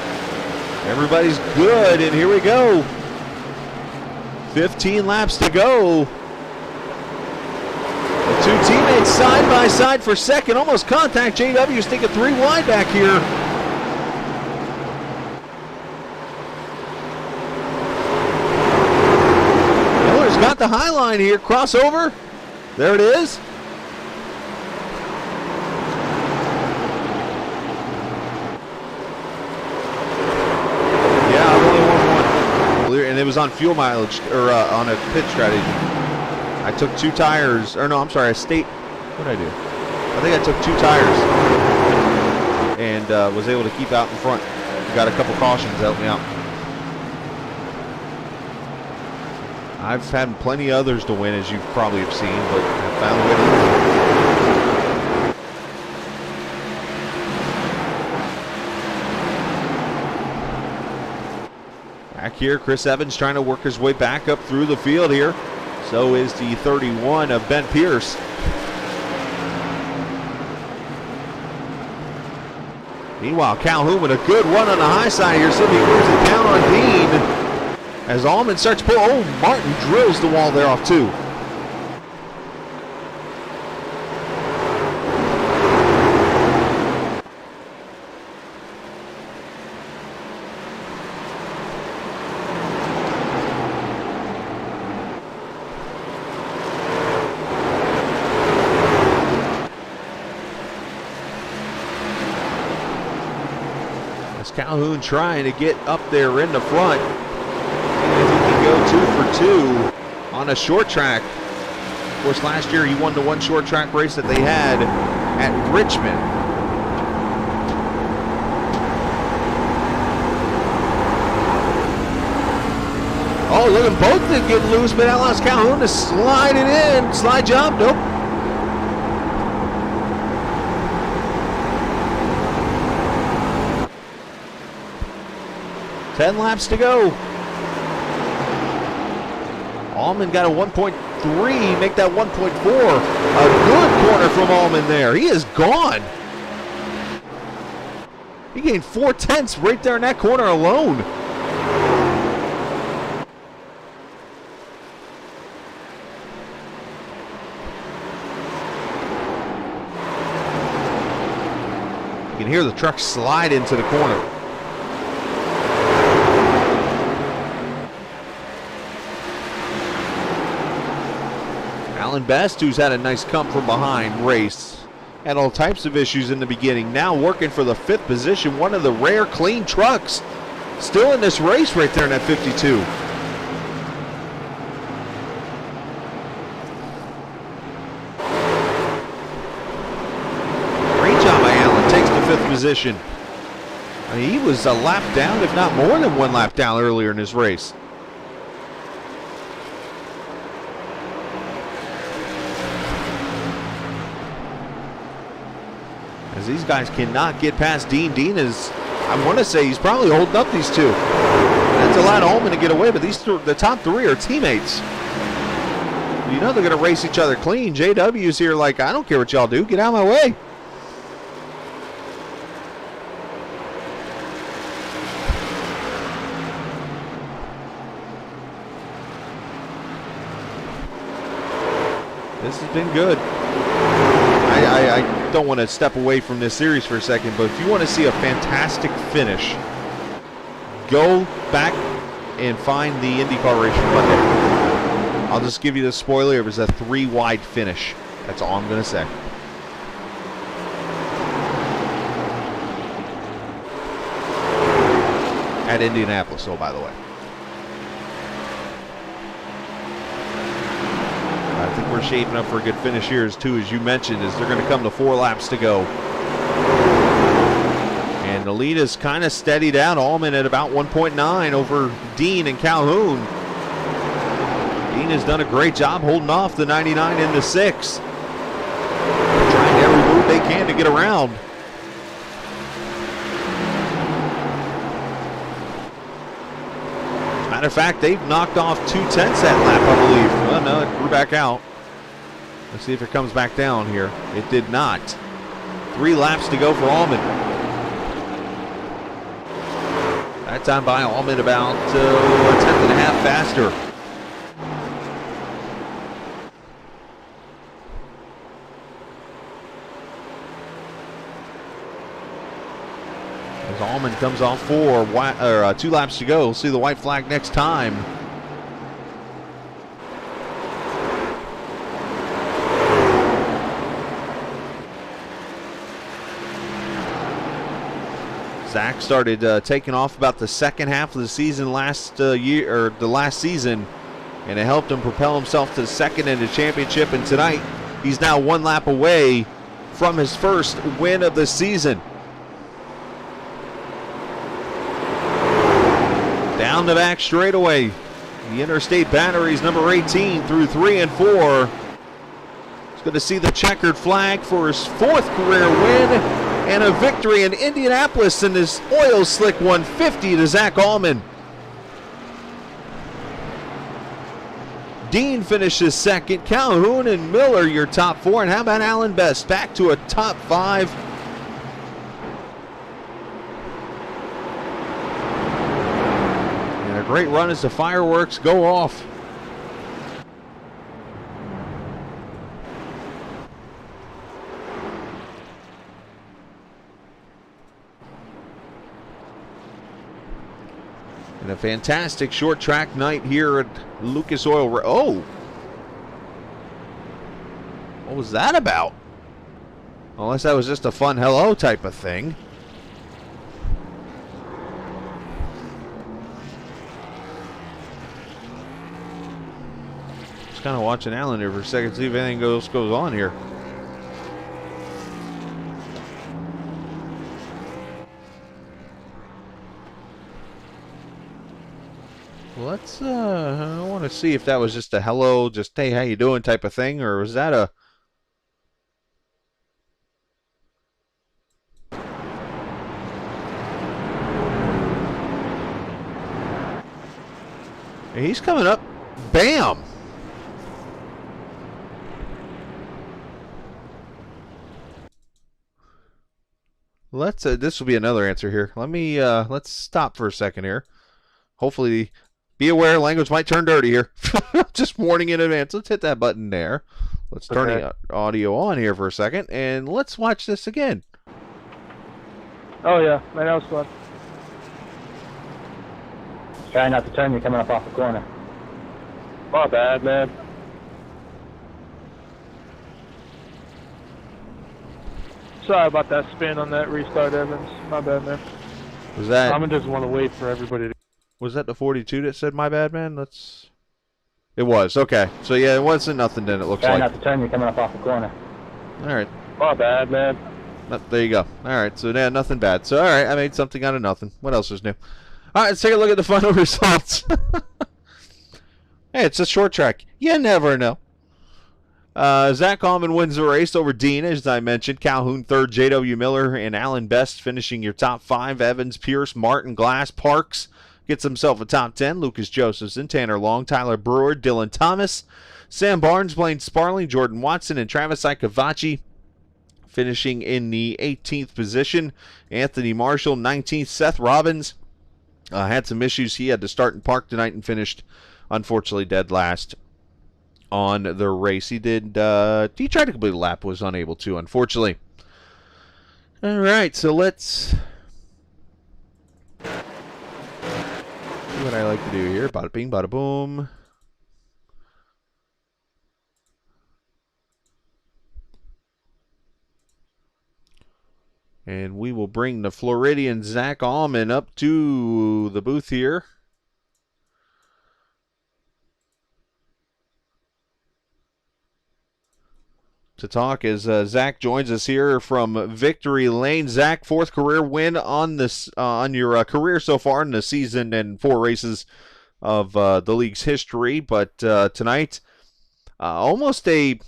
Everybody's good, and here we go. 15 laps to go. The two teammates side by side for second. Almost contact. JW's thinking 3 wide back here. Miller's got the high line here. Crossover. There it is. And it was on fuel mileage, or on a pit strategy. I took 2 tires, or no, I'm sorry, what did I do? I think I took 2 tires and was able to keep out in front. Got a couple cautions to help me out. I've had plenty of others to win, as you probably have seen, but I found a way to win. Back here, Chris Evans trying to work his way back up through the field here. So is the 31 of Ben Pierce. Meanwhile, Calhoun with a good run on the high side here. So he moves it down on Dean. As Allman starts to pull. Oh, Martin drills the wall there off too. Calhoun trying to get up there in the front. And if he can go 2 for 2 on a short track. Of course, last year he won the one short track race that they had at Richmond. Oh, look at both of them getting loose, but that allows Calhoun to slide it in. Slide jump, nope. Ten laps to go. Allman got a 1.3, make that 1.4. A good corner from Allman there. He is gone. He gained 4/10 right there in that corner alone. You can hear the truck slide into the corner. Alan Best, who's had a nice come from behind race, had all types of issues in the beginning. Now working for the 5th position, one of the rare clean trucks still in this race right there in that 52. Great job by Alan, takes the 5th position. I mean, he was a lap down, if not more than 1 lap down earlier in this race. These guys cannot get past Dean. Dean is, I want to say, he's probably holding up these two. That's allowed Allman to get away, but these the top 3 are teammates. You know they're going to race each other clean. JW's here like, I don't care what y'all do. Get out of my way. This has been good. I don't want to step away from this series for a second, but if you want to see a fantastic finish, go back and find the IndyCar Racing Monday. I'll just give you the spoiler. It was a 3 wide finish. That's all I'm going to say. At Indianapolis, oh, by the way. I think we're shaping up for a good finish here, too, as you mentioned, as they're going to come to 4 laps to go. And the lead is kind of steadied out. Allman at about 1.9 over Dean and Calhoun. Dean has done a great job holding off the 99 in the 6. Trying every move they can to get around. Matter Matter of fact, they've knocked off 2/10 that lap, I believe. Well, no, it grew back out. Let's see if it comes back down here. It did not. 3 laps to go for Allman. That time by Allman about a tenth and a half faster. As Allman comes off 2 laps to go. We'll see the white flag next time. Zach started taking off about the second half of the season last season, and it helped him propel himself to the second in the championship. And tonight, he's now 1 lap away from his first win of the season. Down the back straightaway, the Interstate Batteries number 18 through 3 and 4. He's going to see the checkered flag for his 4th career win and a victory in Indianapolis in this oil slick 150 to Zach Allman. Dean finishes second. Calhoun and Miller your top 4. And how about Alan Best back to a top 5? And a great run as the fireworks go off. And a fantastic short track night here at Lucas Oil. Oh! What was that about? Unless that was just a fun hello type of thing. Just kind of watching Alan here for a second, see if anything else goes on here. Let's I want to see if that was just a hello, just hey, how you doing type of thing, or was that a he's coming up. Bam. Let's this will be another answer here. Let me let's stop for a second here. Hopefully, be aware, language might turn dirty here. Just warning in advance. Let's hit that button there. Let's turn the audio on here for a second, and let's watch this again. Oh yeah, man, that was fun. Try not to turn you coming up off the corner. My bad, man. Sorry about that spin on that restart, Evans. My bad, man. Was that? Simon doesn't want to wait for everybody to. Was that the 42 that said my bad, man? Let's. It was okay. So yeah, it wasn't nothing. Then it looks Try like. not to turn you coming up off the corner. All right. My bad, man. There you go. All right. So yeah, nothing bad. So all right, I made something out of nothing. What else is new? All right, let's take a look at the final results. Hey, it's a short track. You never know. Zach Allman wins the race over Dean, as I mentioned. Calhoun third, J.W. Miller and Alan Best finishing your top 5. Evans, Pierce, Martin, Glass, Parks gets himself a top 10. Lucas Josephson, Tanner Long, Tyler Brewer, Dylan Thomas, Sam Barnes, Blaine Sparling, Jordan Watson, and Travis Icavacci finishing in the 18th position. Anthony Marshall, 19th. Seth Robbins had some issues. He had to start and park tonight and finished, unfortunately, dead last on the race. He tried to complete a lap, was unable to, unfortunately. All right, so let's see what I like to do here. Bada bing, bada boom. And we will bring the Floridian Zach Allman up to the booth here. To talk as Zach joins us here from Victory Lane. Zach, 4th career win on this on your career so far in the season and 4 races of the league's history. But tonight, almost a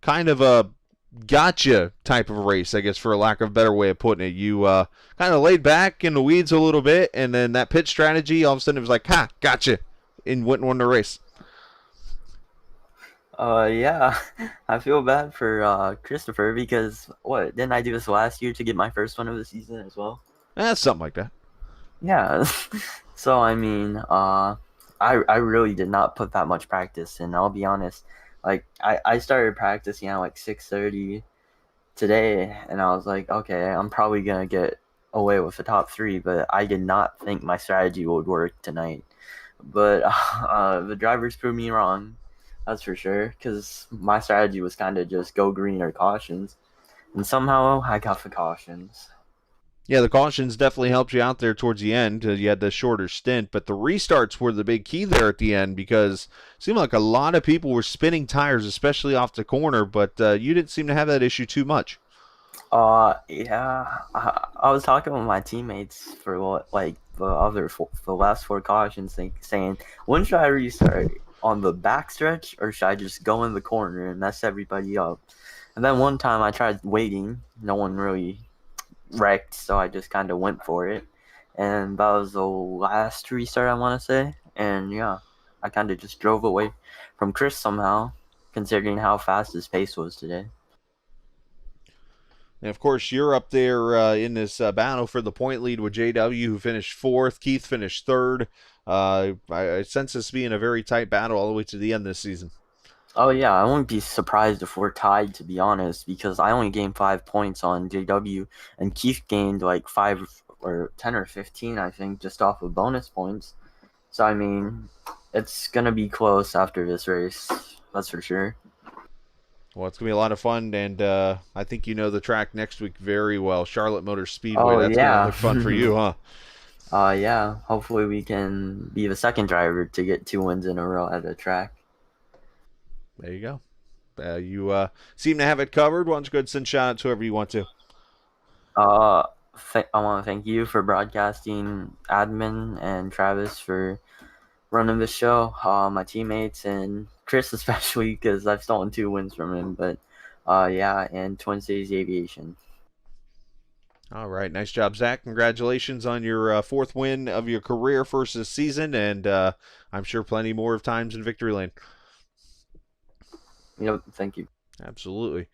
kind of a gotcha type of race, I guess, for a lack of a better way of putting it. You kind of laid back in the weeds a little bit, and then that pit strategy, all of a sudden it was like, ha, gotcha, and went and won the race. Yeah, I feel bad for Christopher because what didn't I do this last year to get my first one of the season as well? Something like that. Yeah, so I mean, I really did not put that much practice in. I'll be honest. Like I started practicing at like 6:30 today, and I was like, okay, I'm probably gonna get away with the top three, but I did not think my strategy would work tonight. But the drivers proved me wrong, that's for sure, because my strategy was kind of just go green or cautions, and somehow I got the cautions. Yeah, the cautions definitely helped you out there towards the end. You had the shorter stint, but the restarts were the big key there at the end because it seemed like a lot of people were spinning tires, especially off the corner, but you didn't seem to have that issue too much. Yeah, I was talking with my teammates for like the last four cautions, saying, when should I restart? On the back stretch, or should I just go in the corner and mess everybody up? And then one time I tried waiting, no one really wrecked, so I just kind of went for it. And that was the last restart, I want to say. And yeah, I kind of just drove away from Chris somehow, considering how fast his pace was today. And of course, you're up there in this battle for the point lead with JW, who finished fourth. Keith finished third. I sense this being a very tight battle all the way to the end this season. Oh yeah, I wouldn't be surprised if we're tied, to be honest, because I only gained 5 points on JW, and Keith gained like 5 or 10 or 15, I think, just off of bonus points. So I mean, it's gonna be close after this race, that's for sure. Well, it's going to be a lot of fun, and I think you know the track next week very well. Charlotte Motor Speedway. Oh That's going to yeah. look fun for you, huh? Yeah. Hopefully we can be the second driver to get 2 wins in a row at a track. There you go. You seem to have it covered. Why don't you go ahead and send shout out to whoever you want to? I want to thank you for broadcasting, admin, and Travis for running the show. My teammates and Chris especially, because I've stolen 2 wins from him. But yeah, and Twin Cities Aviation. All right, nice job, Zach. Congratulations on your fourth win of your career, first this season, and I'm sure plenty more of times in victory lane. Yep, thank you. Absolutely.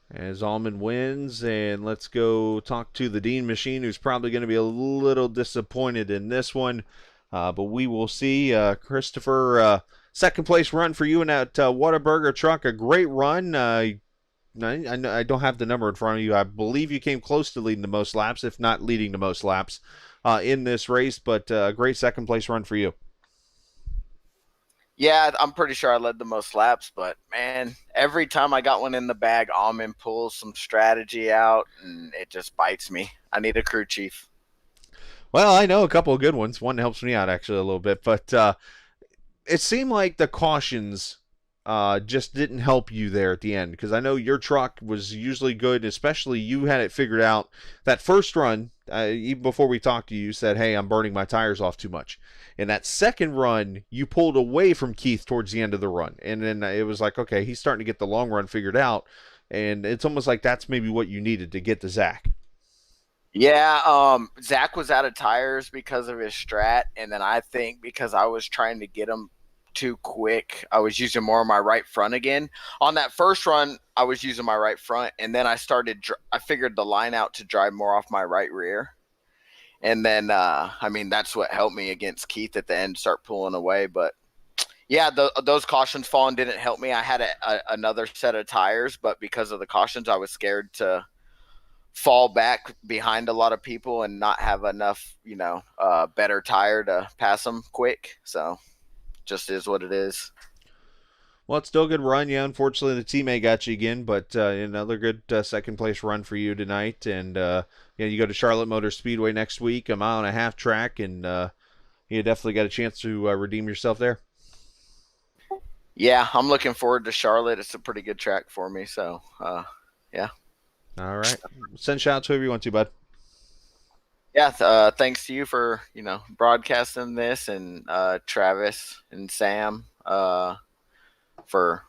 As Almond wins, and let's go talk to the Dean Machine, who's probably going to be a little disappointed in this one, but we will see. Christopher, second place run for you in that Whataburger truck. A great run. I don't have the number in front of you. I believe you came close to leading the most laps, if not leading the most laps in this race, but a great second place run for you. Yeah, I'm pretty sure I led the most laps, but man, every time I got one in the bag, Almond pulls some strategy out, and it just bites me. I need a crew chief. Well, I know a couple of good ones. One helps me out actually a little bit, but it seemed like the cautions just didn't help you there at the end, because I know your truck was usually good, especially you had it figured out. That first run, even before we talked to you, you said, hey, I'm burning my tires off too much. In that second run, you pulled away from Keith towards the end of the run, and then it was like, okay, he's starting to get the long run figured out, and it's almost like that's maybe what you needed to get to Zach. Yeah, Zach was out of tires because of his strat, and then I think because I was trying to get him too quick, I was using more of my right front again. On that first run, I was using my right front, and then I figured the line out to drive more off my right rear. And then, I mean, that's what helped me against Keith at the end, start pulling away. But yeah, those cautions falling didn't help me. I had another set of tires, but because of the cautions, I was scared to fall back behind a lot of people and not have enough, better tire to pass them quick. So just is what it is. Well, it's still a good run. Yeah, unfortunately, the teammate got you again, but another good second place run for you tonight. And you go to Charlotte Motor Speedway next week, a 1.5 mile track, and you definitely got a chance to redeem yourself there. Yeah, I'm looking forward to Charlotte. It's a pretty good track for me. So, yeah. All right. Send shout out to whoever you want to, bud. Yeah, thanks to you for, broadcasting this, and Travis and Sam for,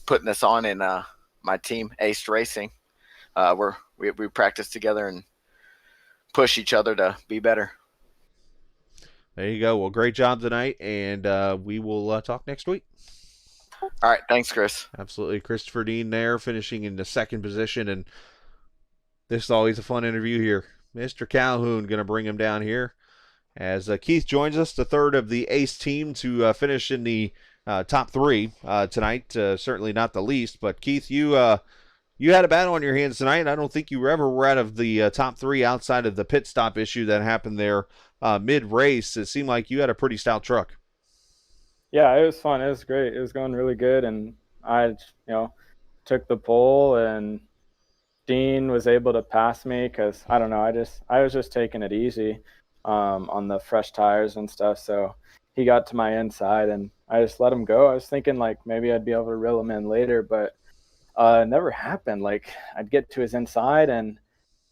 putting this on in my team, Ace Racing. We practice together and push each other to be better. There you go. Well, great job tonight, and we will talk next week. All right, thanks, Chris. Absolutely. Christopher Dean there, finishing in the second position, and this is always a fun interview here. Mr. Calhoun going to bring him down here as Keith joins us, the third of the Ace team to finish in the top three tonight. Certainly not the least, but Keith, you had a battle on your hands tonight. I don't think you ever were out of the top three outside of the pit stop issue that happened there mid-race. It seemed like you had a pretty stout truck. Yeah, it was fun. It was great. It was going really good, and I, took the pole, and Dean was able to pass me because I don't know. I was just taking it easy on the fresh tires and stuff. So he got to my inside, and I just let him go. I was thinking like maybe I'd be able to reel him in later, but it never happened. Like I'd get to his inside, and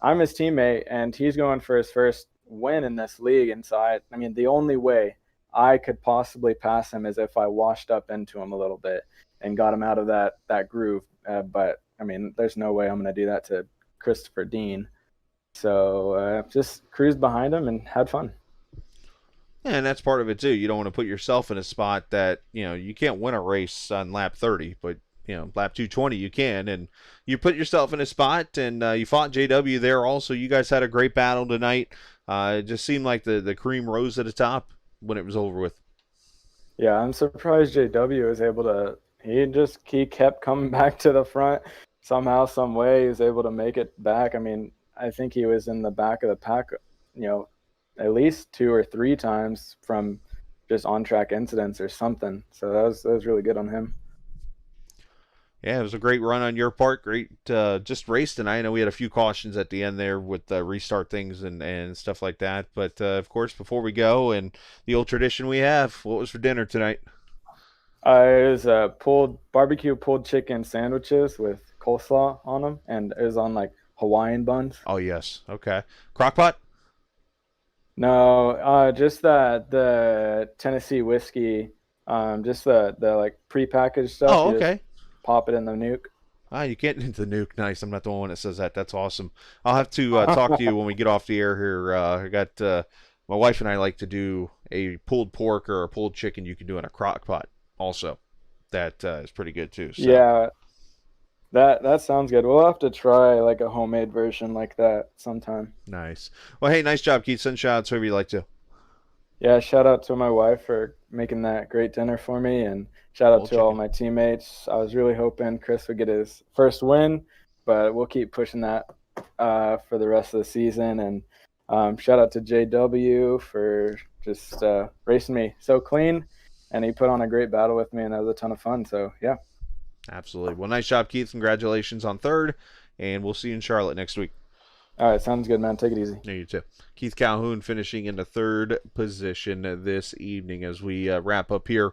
I'm his teammate, and he's going for his first win in this league. And so I mean, the only way I could possibly pass him is if I washed up into him a little bit and got him out of that groove. But I mean, there's no way I'm going to do that to Christopher Dean. So just cruised behind him and had fun. Yeah, and that's part of it too. You don't want to put yourself in a spot that, you can't win a race on lap 30, but lap 220 you can, and you put yourself in a spot, and you fought JW there also. You guys had a great battle tonight. It just seemed like the cream rose at the top when it was over with. Yeah, I'm surprised JW was able to. He kept coming back to the front somehow, some way. He was able to make it back. I mean, I think he was in the back of the pack, at least 2 or 3 times from just on-track incidents or something. So that was really good on him. Yeah, it was a great run on your part. Great just race tonight. I know we had a few cautions at the end there with restart things and stuff like that. But, of course, before we go, and the old tradition we have, what was for dinner tonight? It was barbecue pulled chicken sandwiches with coleslaw on them, and it was on, like, Hawaiian buns. Oh, yes. Okay. Crockpot? No, just the Tennessee whiskey, just the like, prepackaged stuff. Oh, okay. Pop it in the nuke. You can't into the nuke. Nice. I'm not the one that says that. That's awesome. I'll have to talk to you when we get off the air here. I got my wife and I like to do a pulled pork or a pulled chicken you can do in a crock pot also. That is pretty good too. So. Yeah, that sounds good. We'll have to try like a homemade version like that sometime. Nice. Well, hey, nice job, Keith. Send shout outs whoever you like to. Yeah, shout out to my wife for making that great dinner for me, and shout out to all my teammates. I was really hoping Chris would get his first win, but we'll keep pushing that for the rest of the season. And shout out to JW for just racing me so clean, and he put on a great battle with me, and that was a ton of fun. So, yeah. Absolutely. Well, nice job, Keith. Congratulations on third, and we'll see you in Charlotte next week. All right, sounds good, man. Take it easy. Yeah, you too. Keith Calhoun finishing in the third position this evening as we wrap up here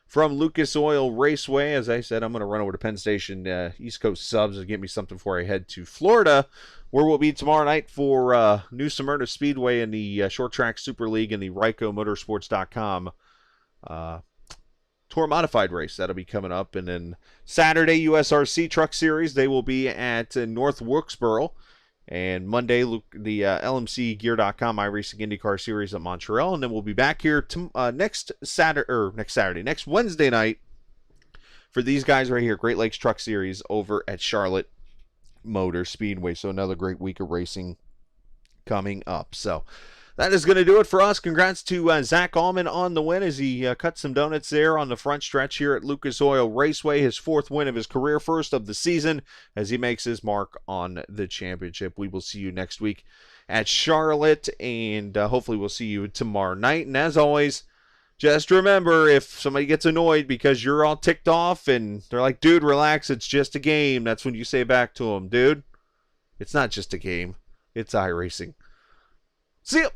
from Lucas Oil Raceway. As I said, I'm going to run over to Penn Station East Coast Subs and get me something before I head to Florida, where we'll be tomorrow night for New Smyrna Speedway in the Short Track Super League and the RycoMotorsports.com Tour Modified race. That'll be coming up. And then Saturday, USRC Truck Series, they will be at North Wilkesboro. And Monday, the LMCgear.com iRacing IndyCar Series at Montreal. And then we'll be back here next Wednesday night for these guys right here, Great Lakes Truck Series over at Charlotte Motor Speedway. So another great week of racing coming up. So that is going to do it for us. Congrats to Zach Allman on the win as he cut some donuts there on the front stretch here at Lucas Oil Raceway. His 4th win of his career, first of the season, as he makes his mark on the championship. We will see you next week at Charlotte, and hopefully we'll see you tomorrow night. And as always, just remember, if somebody gets annoyed because you're all ticked off and they're like, dude, relax, it's just a game, that's when you say back to them, dude, it's not just a game, it's iRacing. See you.